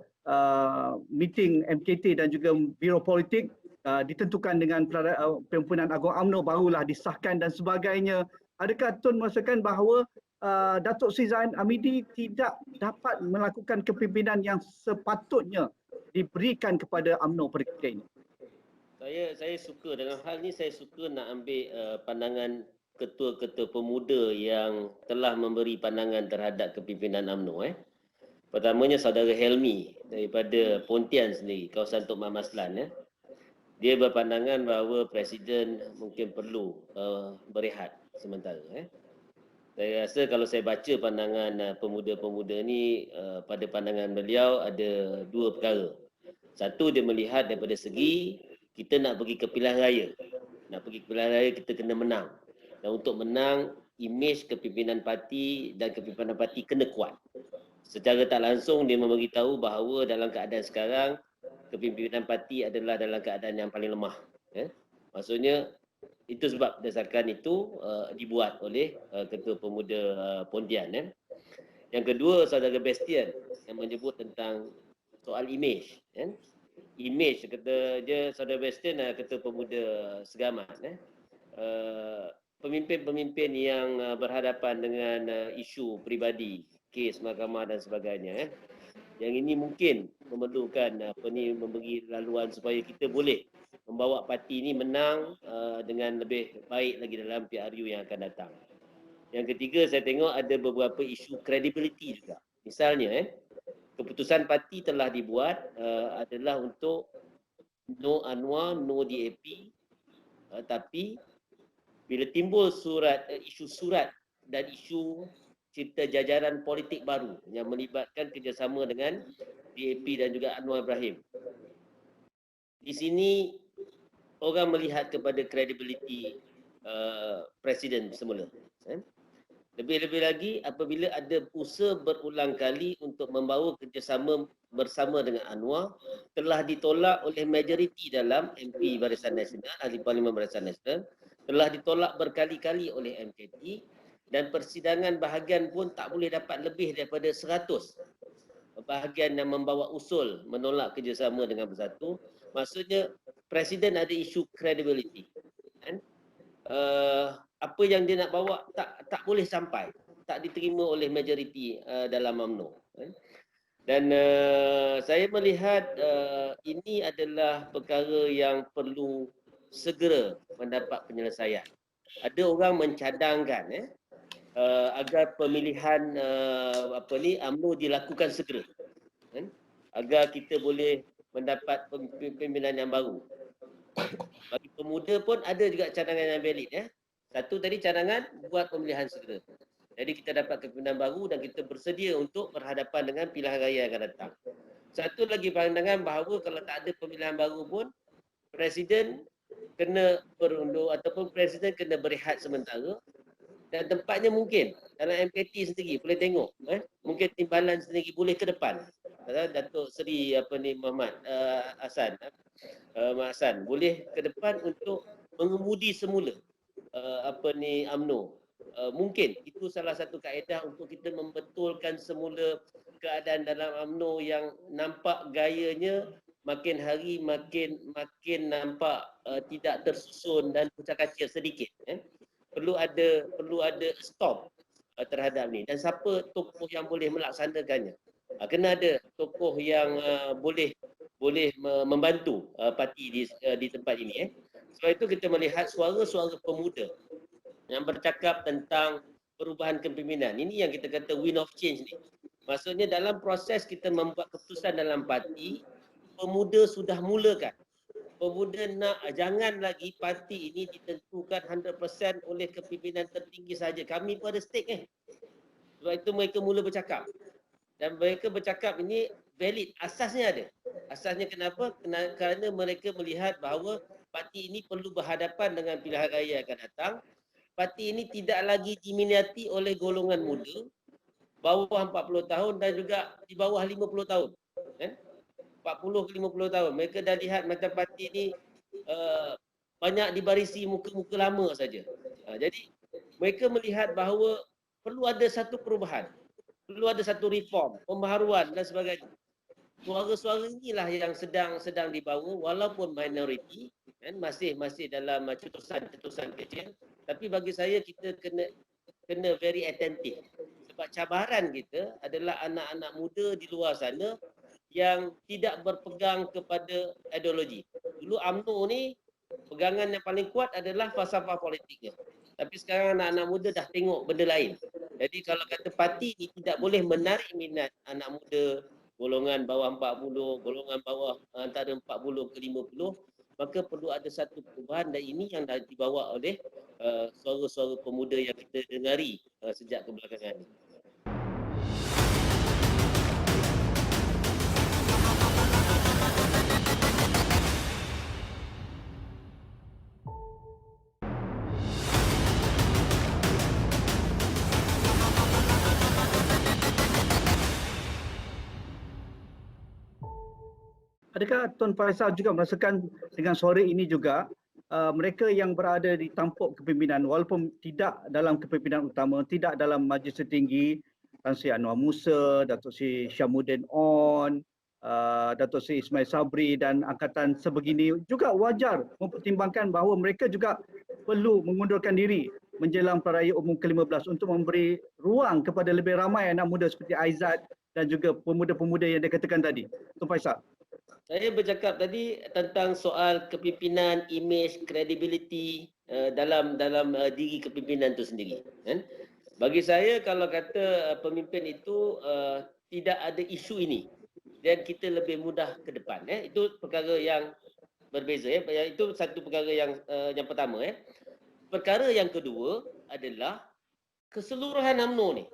meeting MKT dan juga Biro Politik ditentukan dengan Pimpinan Agung UMNO barulah disahkan dan sebagainya. Adakah Tun merasakan bahawa Datuk Seri Zahid Hamidi tidak dapat melakukan kepimpinan yang sepatutnya diberikan kepada UMNO pada ketika ini? Saya suka dengan hal ni, saya suka nak ambil pandangan ketua-ketua pemuda yang telah memberi pandangan terhadap kepimpinan UMNO. Pertamanya saudara Helmi daripada Pontian sendiri, kawasan Tok Mat Maslan. Dia berpandangan bahawa Presiden mungkin perlu berehat sementara. Saya rasa kalau saya baca pandangan pemuda-pemuda ni, pada pandangan beliau ada dua perkara. Satu, dia melihat daripada segi kita nak pergi ke pilihan raya. Nak pergi ke pilihan raya kita kena menang. Dan untuk menang, imej kepimpinan parti dan kepimpinan parti kena kuat. Secara tak langsung dia memberitahu bahawa dalam keadaan sekarang kepimpinan parti adalah dalam keadaan yang paling lemah. Maksudnya itu sebab berdasarkan itu dibuat oleh Ketua Pemuda Pontian. Yang kedua, saudara Bastian yang menyebut tentang soal imej. Imej kata dia, saudara Bastian Ketua Pemuda Segamat. Pemimpin-pemimpin yang berhadapan dengan isu peribadi, kes mahkamah dan sebagainya. Yang ini mungkin memerlukan memberi laluan supaya kita boleh membawa parti ini menang dengan lebih baik lagi dalam PRU yang akan datang. Yang ketiga, saya tengok ada beberapa isu credibility juga. Misalnya, keputusan parti telah dibuat adalah untuk no Anwar, no DAP, tapi bila timbul isu surat dan isu cipta jajaran politik baru yang melibatkan kerjasama dengan DAP dan juga Anwar Ibrahim. Di sini orang melihat kepada kredibiliti Presiden semula. Lebih-lebih lagi apabila ada usaha berulang kali untuk membawa kerjasama bersama dengan Anwar telah ditolak oleh majoriti dalam MP Barisan Nasional, Ahli Parlimen Barisan Nasional, telah ditolak berkali-kali oleh MKT dan persidangan bahagian pun tak boleh dapat lebih daripada 100 bahagian yang membawa usul menolak kerjasama dengan Bersatu. Maksudnya Presiden ada isu credibility. Apa yang dia nak bawa tak boleh sampai, tak diterima oleh majoriti dalam UMNO. Dan saya melihat ini adalah perkara yang perlu segera mendapat penyelesaian. Ada orang mencadangkan agar pemilihan UMNO dilakukan segera, agar kita boleh mendapat pimpinan yang baru. Bagi pemuda pun ada juga cadangan yang valid. Satu tadi cadangan buat pemilihan segera. Jadi kita dapat kepimpinan baru dan kita bersedia untuk berhadapan dengan pilihan raya yang akan datang. Satu lagi pandangan bahawa kalau tak ada pemilihan baru pun Presiden kena berundur ataupun Presiden kena berehat sementara. Dan tempatnya mungkin dalam MKT sendiri boleh tengok, mungkin timbalan sendiri boleh ke depan. Datuk Seri Muhammad Hassan, Mak Hassan boleh ke depan untuk mengemudi semula UMNO. Mungkin itu salah satu kaedah untuk kita membetulkan semula keadaan dalam UMNO yang nampak gayanya makin hari makin nampak tidak tersusun dan kucak-kacir sedikit. Perlu ada stop terhadap ni. Dan siapa tokoh yang boleh melaksanakannya? Kena ada tokoh yang boleh membantu parti di tempat ini. Sebab itu kita melihat suara-suara pemuda yang bercakap tentang perubahan kepimpinan. Ini yang kita kata wind of change ni. Maksudnya dalam proses kita membuat keputusan dalam parti, pemuda sudah mulakan. Pemuda nak jangan lagi parti ini ditentukan 100% oleh kepimpinan tertinggi saja. Kami pun ada stake. Sebab itu mereka mula bercakap. Dan mereka bercakap ini valid. Asasnya ada. Asasnya kenapa? Kerana mereka melihat bahawa parti ini perlu berhadapan dengan pilihan raya yang akan datang. Parti ini tidak lagi diminati oleh golongan muda, bawah 40 tahun dan juga di bawah 50 tahun. 40 ke 50 tahun. Mereka dah lihat macam parti ni banyak dibarisi muka-muka lama saja. Jadi mereka melihat bahawa perlu ada satu perubahan. Perlu ada satu reform, pembaharuan dan sebagainya. Suara-suara inilah yang sedang dibawa walaupun minoriti, masih dalam cetusan kecil, tapi bagi saya kita kena very attentive. Sebab cabaran kita adalah anak-anak muda di luar sana yang tidak berpegang kepada ideologi. Dulu UMNO ni pegangan yang paling kuat adalah falsafah politiknya. Tapi sekarang anak-anak muda dah tengok benda lain. Jadi kalau kata parti ni tidak boleh menarik minat anak muda, golongan bawah 40, golongan bawah antara 40 ke 50, maka perlu ada satu perubahan, dan ini yang dah dibawa oleh suara-suara pemuda yang kita dengari sejak kebelakangan ini. Adakah Tuan Faisal juga merasakan dengan sore ini juga mereka yang berada di tampuk kepimpinan walaupun tidak dalam kepimpinan utama, tidak dalam majlis tertinggi, Tan Sri Anwar Musa, Datuk Sri Syamuddin On, Datuk Sri Ismail Sabri dan angkatan sebegini juga wajar mempertimbangkan bahawa mereka juga perlu mengundurkan diri menjelang Perayaan Umum ke-15 untuk memberi ruang kepada lebih ramai anak muda seperti Aizat dan juga pemuda-pemuda yang dikatakan tadi. Tuan Faisal. Saya bercakap tadi tentang soal kepimpinan, image, credibility dalam diri kepimpinan itu sendiri. Kan? Bagi saya kalau kata pemimpin itu tidak ada isu ini dan kita lebih mudah ke depan. Itu perkara yang berbeza. Itu satu perkara yang pertama. Perkara yang kedua adalah keseluruhan UMNO ni.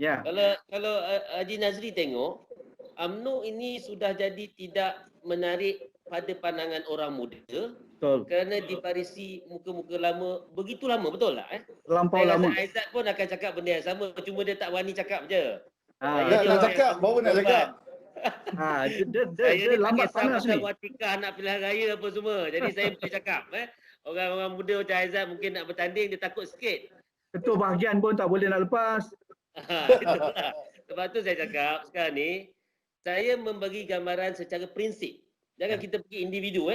Ya. Kalau Haji Nazri tengok, UMNO ini sudah jadi tidak menarik pada pandangan orang muda. Betul. Kerana diparisi muka-muka lama, begitu lama, betul tak? Terlampau lama. Aizat pun akan cakap benda yang sama, cuma dia tak berani cakap je. Nak cakap, baru nak cakap. Saya lambat panas ni. Buat nikah, nak pilihan raya apa semua. Jadi saya boleh cakap. Orang-orang muda macam Aizat mungkin nak bertanding, dia takut sikit. Ketua bahagian pun tak boleh nak lepas. Itulah. Sebab tu saya cakap sekarang ni, saya membagi gambaran secara prinsip. Jangan kita pergi individu.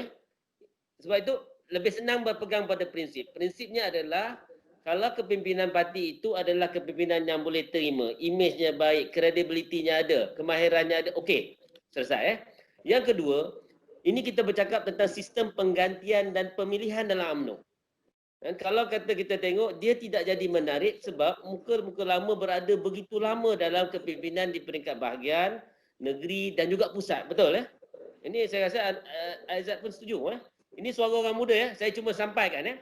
Sebab itu lebih senang berpegang pada prinsip. Prinsipnya adalah kalau kepimpinan parti itu adalah kepimpinan yang boleh terima, imejnya baik, kredibilitinya ada, kemahirannya ada, okey, selesai. Yang kedua, ini kita bercakap tentang sistem penggantian dan pemilihan dalam UMNO. Dan kalau kata kita tengok, dia tidak jadi menarik sebab muka-muka lama berada begitu lama dalam kepimpinan di peringkat bahagian, negeri dan juga pusat. Betul? Ini saya rasa Aizat pun setuju. Ini suara orang muda. Saya cuma sampaikan.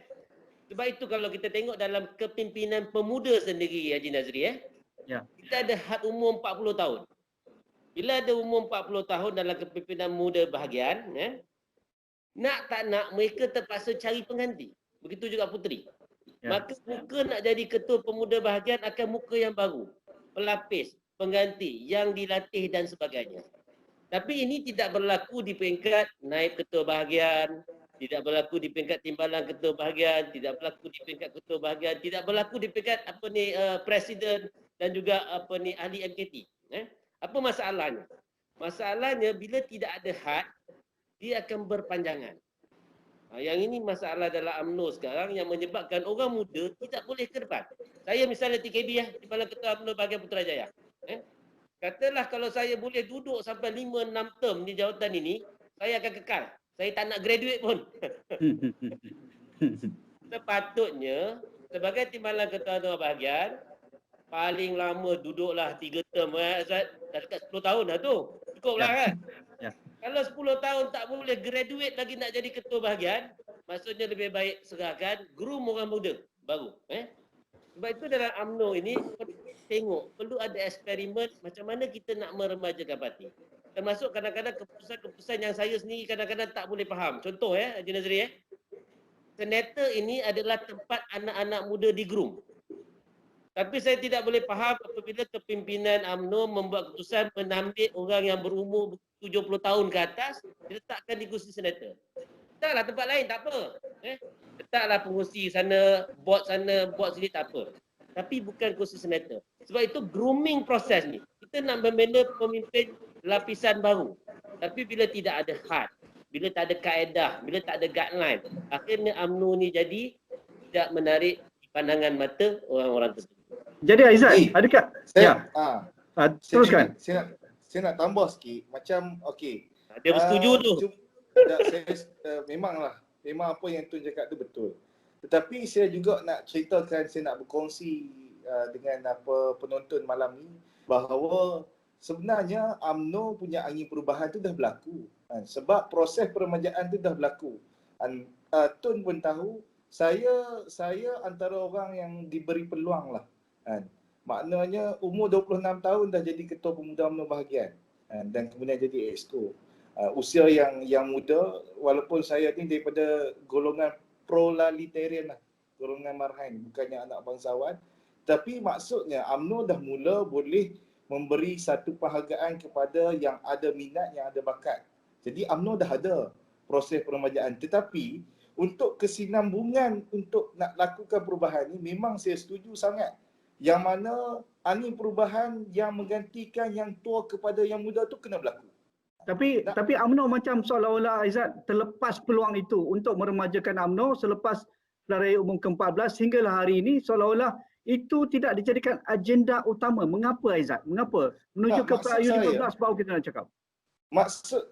Sebab itu kalau kita tengok dalam kepimpinan pemuda sendiri, Haji Nazri, ya. Kita ada had umur 40 tahun. Bila ada umur 40 tahun dalam kepimpinan muda bahagian, nak tak nak mereka terpaksa cari pengganti. Begitu juga puteri. Ya. Maka muka nak jadi ketua pemuda bahagian akan muka yang baru. Pelapis, pengganti, yang dilatih dan sebagainya. Tapi ini tidak berlaku di peringkat naib ketua bahagian, tidak berlaku di peringkat timbalan ketua bahagian, tidak berlaku di peringkat ketua bahagian, tidak berlaku di peringkat presiden dan juga ahli MKT. Apa masalahnya? Masalahnya bila tidak ada had, dia akan berpanjangan. Yang ini masalah dalam UMNO sekarang yang menyebabkan orang muda tidak boleh ke depan. Saya misalnya TKB, timbalan ketua UMNO bahagian Putrajaya. Katalah kalau saya boleh duduk sampai 5-6 term di jawatan ini, saya akan kekal. Saya tak nak graduate pun. Sepatutnya, sebagai timbalan ketua bahagian, paling lama duduklah 3 term. Dah dekat 10 tahun dah tu. Cukuplah kan? Ya. Kalau 10 tahun tak boleh graduate lagi nak jadi ketua bahagian, maksudnya lebih baik serahkan groom orang muda baru. Sebab itu dalam UMNO ini, tengok, perlu ada eksperimen macam mana kita nak meremajakan parti. Termasuk kadang-kadang keputusan-keputusan yang saya sendiri kadang-kadang tak boleh faham. Contoh Haji Nazri, senator ini adalah tempat anak-anak muda di-groom. Tapi saya tidak boleh faham apabila kepimpinan UMNO membuat keputusan menambil orang yang berumur 70 tahun ke atas, diletakkan di kursi senator. Letaklah tempat lain, tak apa. Letaklah pengurusi sana, board sini, tak apa. Tapi bukan kursi senator. Sebab itu grooming proses ni. Kita nak membina pemimpin lapisan baru. Tapi bila tidak ada had, bila tak ada kaedah, bila tak ada guideline, akhirnya UMNO ni jadi tidak menarik pandangan mata orang-orang tersebut. Jadi Aizat, adakah? Teruskan. Saya nak tambah sikit. Macam, okey. Dia bersetuju tu. Memang apa yang Tun cakap tu betul. Tetapi saya juga nak ceritakan, saya nak berkongsi dengan apa penonton malam ni bahawa sebenarnya UMNO punya angin perubahan tu dah berlaku. Sebab proses peremajaan tu dah berlaku. Tun pun tahu, saya antara orang yang diberi peluang lah. Maknanya umur 26 tahun dah jadi Ketua Pemuda UMNO Bahagian dan kemudian jadi Exco. Usia yang muda, walaupun saya ni daripada golongan proletarian lah, golongan marhain, bukannya anak bangsawan. Tapi maksudnya UMNO dah mula boleh memberi satu penghargaan kepada yang ada minat, yang ada bakat. Jadi UMNO dah ada proses peremajaan. Tetapi untuk kesinambungan untuk nak lakukan perubahan ni memang saya setuju sangat. Yang mana angin perubahan yang menggantikan yang tua kepada yang muda tu kena berlaku. Tapi UMNO macam seolah-olah Aizat terlepas peluang itu untuk meremajakan UMNO selepas pilihan raya umum ke-14 hinggalah hari ini, seolah-olah itu tidak dijadikan agenda utama. Mengapa Aizat? Mengapa? Menuju ke pilihan 15 baru kita nak cakap. Maksud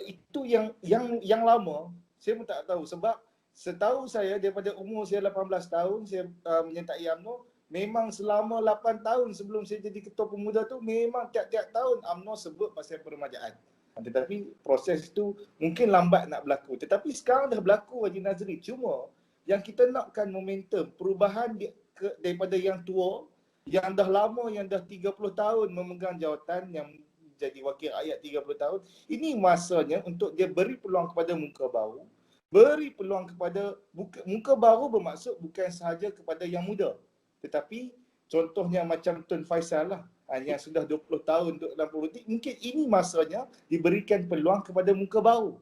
itu yang lama saya pun tak tahu, sebab setahu saya daripada umur saya 18 tahun saya menyertai UMNO. Memang selama 8 tahun sebelum saya jadi Ketua Pemuda tu memang tiap-tiap tahun UMNO sebut pasal peremajaan. Tetapi proses itu mungkin lambat nak berlaku. Tetapi sekarang dah berlaku, Haji Nazri. Cuma yang kita nakkan momentum perubahan daripada yang tua, yang dah lama, yang dah 30 tahun memegang jawatan, yang jadi wakil rakyat 30 tahun. Ini masanya untuk dia beri peluang kepada muka baru. Beri peluang kepada muka baru bermaksud bukan sahaja kepada yang muda. Tetapi contohnya macam Tun Faisal lah, yang sudah 20 tahun untuk dalam politik, mungkin ini masanya diberikan peluang kepada muka baru.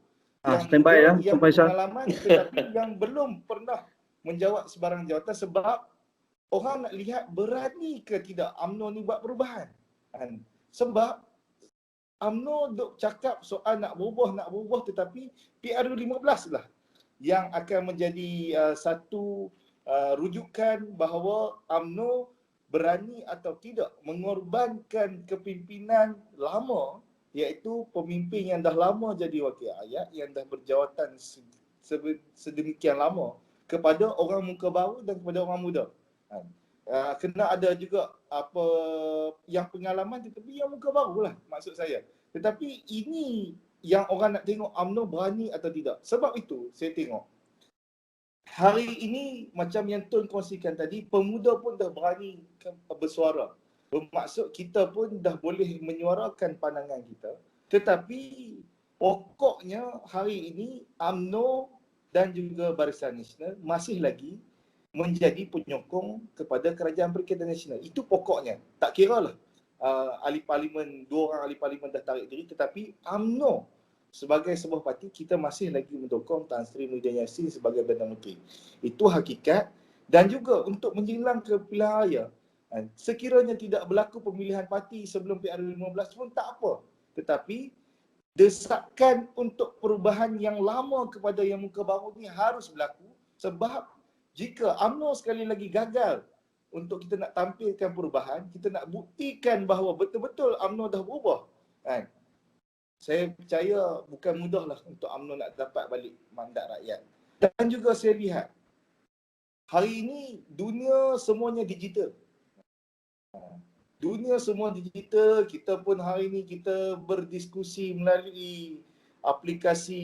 Yang pengalaman tetapi yang belum pernah menjawat sebarang jawatan, sebab orang nak lihat berani ke tidak UMNO ni buat perubahan. Sebab UMNO duk cakap soal nak berubah tetapi PR15 lah yang akan menjadi satu rujukan bahawa UMNO berani atau tidak mengorbankan kepimpinan lama, iaitu pemimpin yang dah lama jadi wakil rakyat, yang dah berjawatan sedemikian lama, kepada orang muka baru dan kepada orang muda. Kena ada juga apa yang pengalaman tetapi yang muka baru lah maksud saya. Tetapi ini yang orang nak tengok UMNO berani atau tidak. Sebab itu saya tengok hari ini macam yang Tun kongsikan tadi, pemuda pun dah berani bersuara. Bermaksud kita pun dah boleh menyuarakan pandangan kita. Tetapi pokoknya hari ini UMNO dan juga Barisan Nasional masih lagi menjadi penyokong kepada Kerajaan Perikatan Nasional. Itu pokoknya. Tak kira lah ahli parlimen, 2 orang ahli parlimen dah tarik diri, tetapi UMNO sebagai sebuah parti, kita masih lagi mendukung Tan Sri Muhyiddin Yassin sebagai Perdana Menteri. Itu hakikat. Dan juga untuk menjelang ke pilihan raya, sekiranya tidak berlaku pemilihan parti sebelum PR15 pun tak apa. Tetapi desakan untuk perubahan yang lama kepada yang muka baru ni harus berlaku. Sebab jika UMNO sekali lagi gagal untuk kita nak tampilkan perubahan, kita nak buktikan bahawa betul-betul UMNO dah berubah, saya percaya bukan mudahlah untuk UMNO nak dapat balik mandat rakyat. Dan juga saya lihat, hari ini dunia semuanya digital. Dunia semua digital, kita pun hari ini kita berdiskusi melalui aplikasi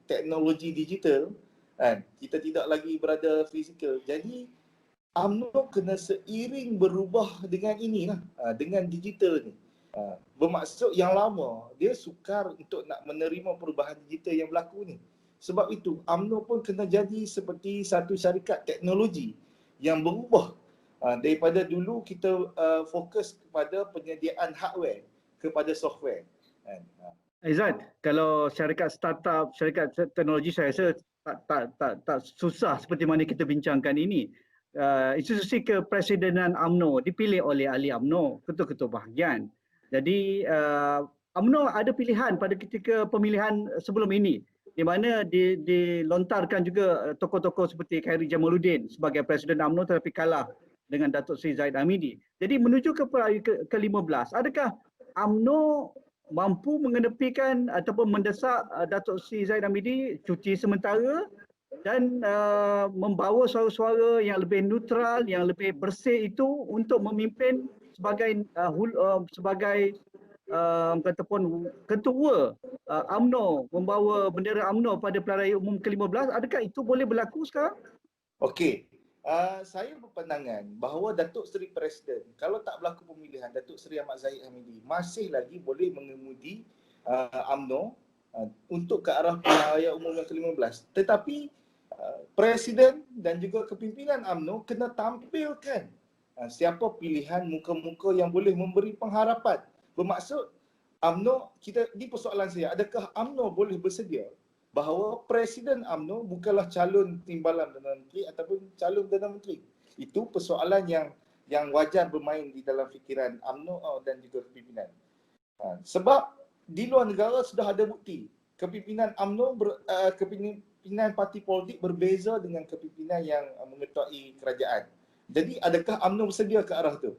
teknologi digital. Kita tidak lagi berada fizikal. Jadi UMNO kena seiring berubah dengan inilah, dengan digital ni. Bermaksud yang lama, dia sukar untuk nak menerima perubahan digital yang berlaku ni. Sebab itu, UMNO pun kena jadi seperti satu syarikat teknologi yang berubah. Daripada dulu kita fokus kepada penyediaan hardware kepada software. Aizat, kalau syarikat startup, syarikat teknologi, saya rasa tak susah seperti mana kita bincangkan ini. Institusi kepresidenan UMNO dipilih oleh ahli UMNO, ketua-ketua bahagian. Jadi UMNO ada pilihan pada ketika pemilihan sebelum ini, di mana dilontarkan juga tokoh-tokoh seperti Khairi Jamaluddin sebagai Presiden UMNO tetapi kalah dengan Datuk Seri Zahid Hamidi. Jadi menuju ke ke-15, adakah UMNO mampu mengenepikan ataupun mendesak Datuk Seri Zahid Hamidi cuti sementara dan membawa suara-suara yang lebih neutral, yang lebih bersih itu untuk memimpin sebagai kataupun ketua UMNO, membawa bendera UMNO pada pilihan raya umum ke-15. Adakah itu boleh berlaku sekarang? Okey. Saya berpandangan bahawa Datuk Seri Presiden, kalau tak berlaku pemilihan, Datuk Seri Ahmad Zahid Hamidi masih lagi boleh mengemudi UMNO untuk ke arah pilihan raya umum yang ke-15. Tetapi Presiden dan juga kepimpinan UMNO kena tampilkan siapa pilihan muka-muka yang boleh memberi pengharapan. Bermaksud UMNO, di persoalan saya, adakah UMNO boleh bersedia bahawa Presiden UMNO bukanlah calon timbalan Perdana Menteri ataupun calon Perdana Menteri. Itu persoalan yang wajar bermain di dalam fikiran UMNO dan juga kepimpinan. Sebab di luar negara sudah ada bukti kepimpinan UMNO, kepimpinan parti politik berbeza dengan kepimpinan yang mengetuai kerajaan. Jadi adakah UMNO bersedia ke arah itu?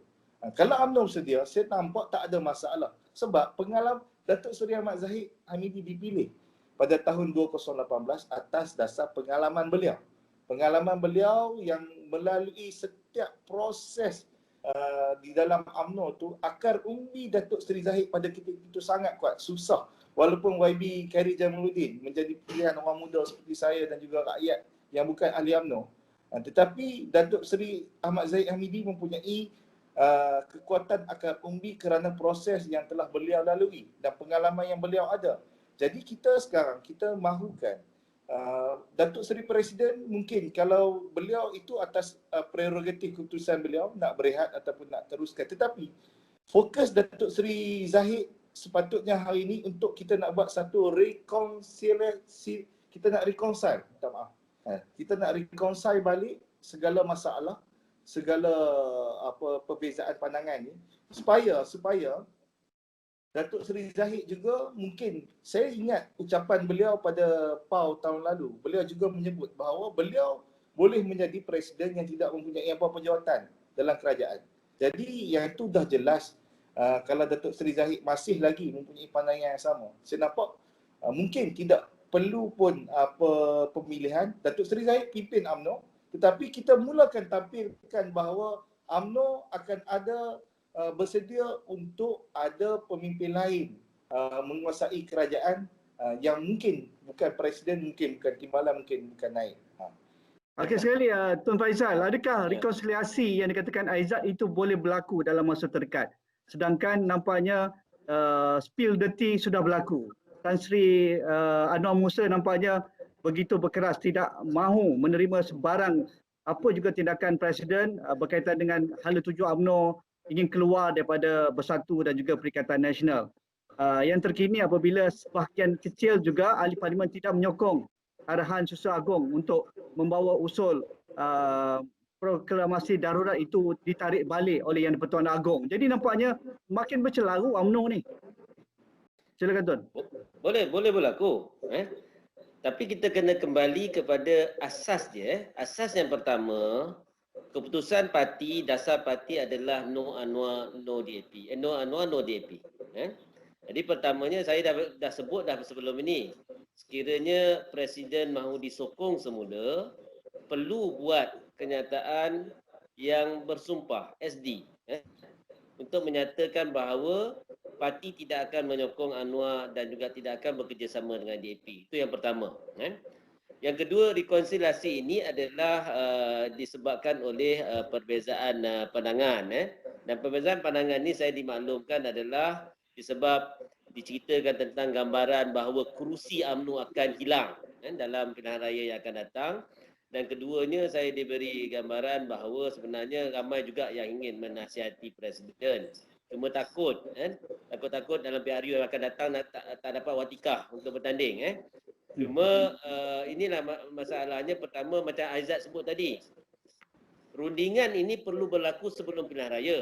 Kalau UMNO bersedia, saya nampak tak ada masalah. Sebab pengalaman Datuk Seri Ahmad Zahid Hamidi dipilih pada tahun 2018 atas dasar pengalaman beliau. Pengalaman beliau yang melalui setiap proses di dalam UMNO tu, akar umbi Datuk Seri Zahid pada ketika itu sangat kuat, susah. Walaupun YB Khairi Jamaluddin menjadi pilihan orang muda seperti saya dan juga rakyat yang bukan ahli UMNO, tetapi Datuk Seri Ahmad Zahid Hamidi mempunyai kekuatan akar umbi kerana proses yang telah beliau lalui dan pengalaman yang beliau ada. Jadi kita sekarang, kita mahukan Datuk Seri Presiden mungkin kalau beliau itu atas prerogatif keputusan beliau nak berehat ataupun nak teruskan. Tetapi fokus Datuk Seri Zahid sepatutnya hari ini untuk kita nak buat satu rekonsiliasi, kita nak reconcile, minta maaf. Kita nak reconcile balik segala masalah, segala perbezaan pandangan ni supaya Datuk Seri Zahid juga, mungkin saya ingat ucapan beliau pada PAU tahun lalu. Beliau juga menyebut bahawa beliau boleh menjadi presiden yang tidak mempunyai apa-apa jawatan dalam kerajaan. Jadi yang itu dah jelas. Kalau Datuk Seri Zahid masih lagi mempunyai pandangan yang sama, saya nampak mungkin tidak perlu pun pemilihan. Datuk Seri Zahid pimpin UMNO, tetapi kita mulakan tampilkan bahawa UMNO akan ada bersedia untuk ada pemimpin lain menguasai kerajaan yang mungkin bukan presiden, mungkin bukan timbalan, mungkin bukan naib. Okey sekali Tuan Faizal, adakah rekonsiliasi yang dikatakan Aizat itu boleh berlaku dalam masa terdekat? Sedangkan nampaknya spill dirty sudah berlaku. Tan Sri Anwar Musa nampaknya begitu berkeras, tidak mahu menerima sebarang apa juga tindakan presiden berkaitan dengan hala tuju UMNO ingin keluar daripada Bersatu dan juga Perikatan Nasional. Yang terkini apabila sebahagian kecil juga ahli parlimen tidak menyokong arahan Susah Agung untuk membawa usul proklamasi darurat itu ditarik balik oleh Yang di-Pertuan Agong. Jadi nampaknya makin bercelaru UMNO ni. Silakan Tuan. Boleh berlaku. Tapi kita kena kembali kepada asas dia. Asas yang pertama, keputusan parti, dasar parti adalah no Anwar, no DAP. No Anwar, no DAP. Jadi pertamanya saya dah sebut dah sebelum ini. Sekiranya Presiden mahu disokong semula, perlu buat kenyataan yang bersumpah, SD. Untuk menyatakan bahawa parti tidak akan menyokong Anwar dan juga tidak akan bekerjasama dengan DAP. Itu yang pertama. Yang kedua, rekonsiliasi ini adalah disebabkan oleh perbezaan pandangan. Dan perbezaan pandangan ini saya dimaklumkan adalah disebab diceritakan tentang gambaran bahawa kerusi UMNO akan hilang dalam pilihan raya yang akan datang. Dan keduanya, saya diberi gambaran bahawa sebenarnya ramai juga yang ingin menasihati Presiden. Cuma takut dalam PRU yang akan datang tak dapat watikah untuk bertanding. Cuma inilah masalahnya. Pertama, macam Aizat sebut tadi, rundingan ini perlu berlaku sebelum pilihan raya.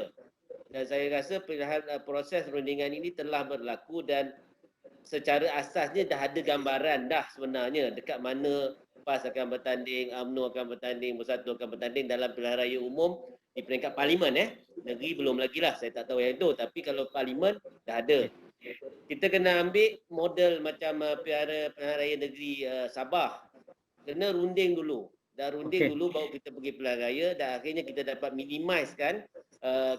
Dan saya rasa proses rundingan ini telah berlaku dan secara asasnya dah ada gambaran dah sebenarnya dekat mana PAS akan bertanding, UMNO akan bertanding, Bersatu akan bertanding dalam pilihan raya umum di peringkat parlimen. Negeri belum lagi lah, saya tak tahu yang itu. Tapi kalau parlimen dah ada. Kita kena ambil model macam pilihan raya negeri Sabah. kena runding dulu. Dah runding dulu baru kita pergi pilihan raya dan akhirnya kita dapat minimizekan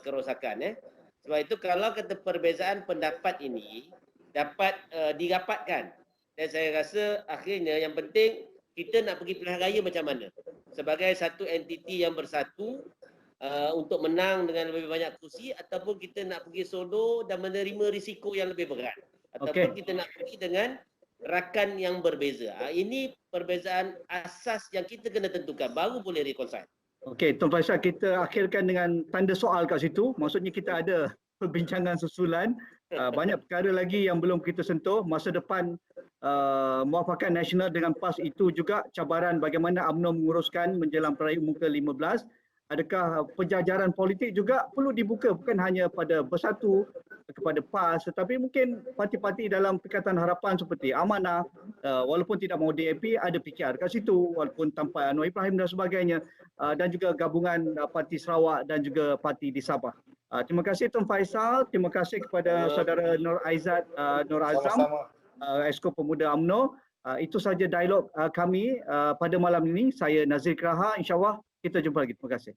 kerosakan. Sebab itu kalau kata perbezaan pendapat ini dapat dirapatkan, dan saya rasa akhirnya yang penting kita nak pergi pilihan raya macam mana sebagai satu entiti yang bersatu untuk menang dengan lebih banyak kursi, ataupun kita nak pergi solo dan menerima risiko yang lebih berat, ataupun kita nak pergi dengan rakan yang berbeza. Ini perbezaan asas yang kita kena tentukan baru boleh reconcile. Okey, Tuan Faisal, kita akhirkan dengan tanda soal kat situ. Maksudnya kita ada perbincangan susulan. Banyak perkara lagi yang belum kita sentuh. Masa depan muafakat nasional dengan PAS itu juga cabaran bagaimana UMNO menguruskan menjelang perayaan umum ke-15. Adakah penjajaran politik juga perlu dibuka, bukan hanya pada Bersatu, kepada PAS, tetapi mungkin parti-parti dalam Perikatan Harapan seperti Amanah, walaupun tidak mahu DAP, ada PKR kat situ, walaupun tanpa Anwar Ibrahim dan sebagainya, dan juga gabungan Parti Sarawak dan juga Parti di Sabah. Terima kasih Tuan Faisal, terima kasih kepada saudara Nur Aizat Nur Azam, Exco Pemuda UMNO. Itu saja dialog kami pada malam ini. Saya Nazir Kraha, insyaAllah kita jumpa lagi. Terima kasih.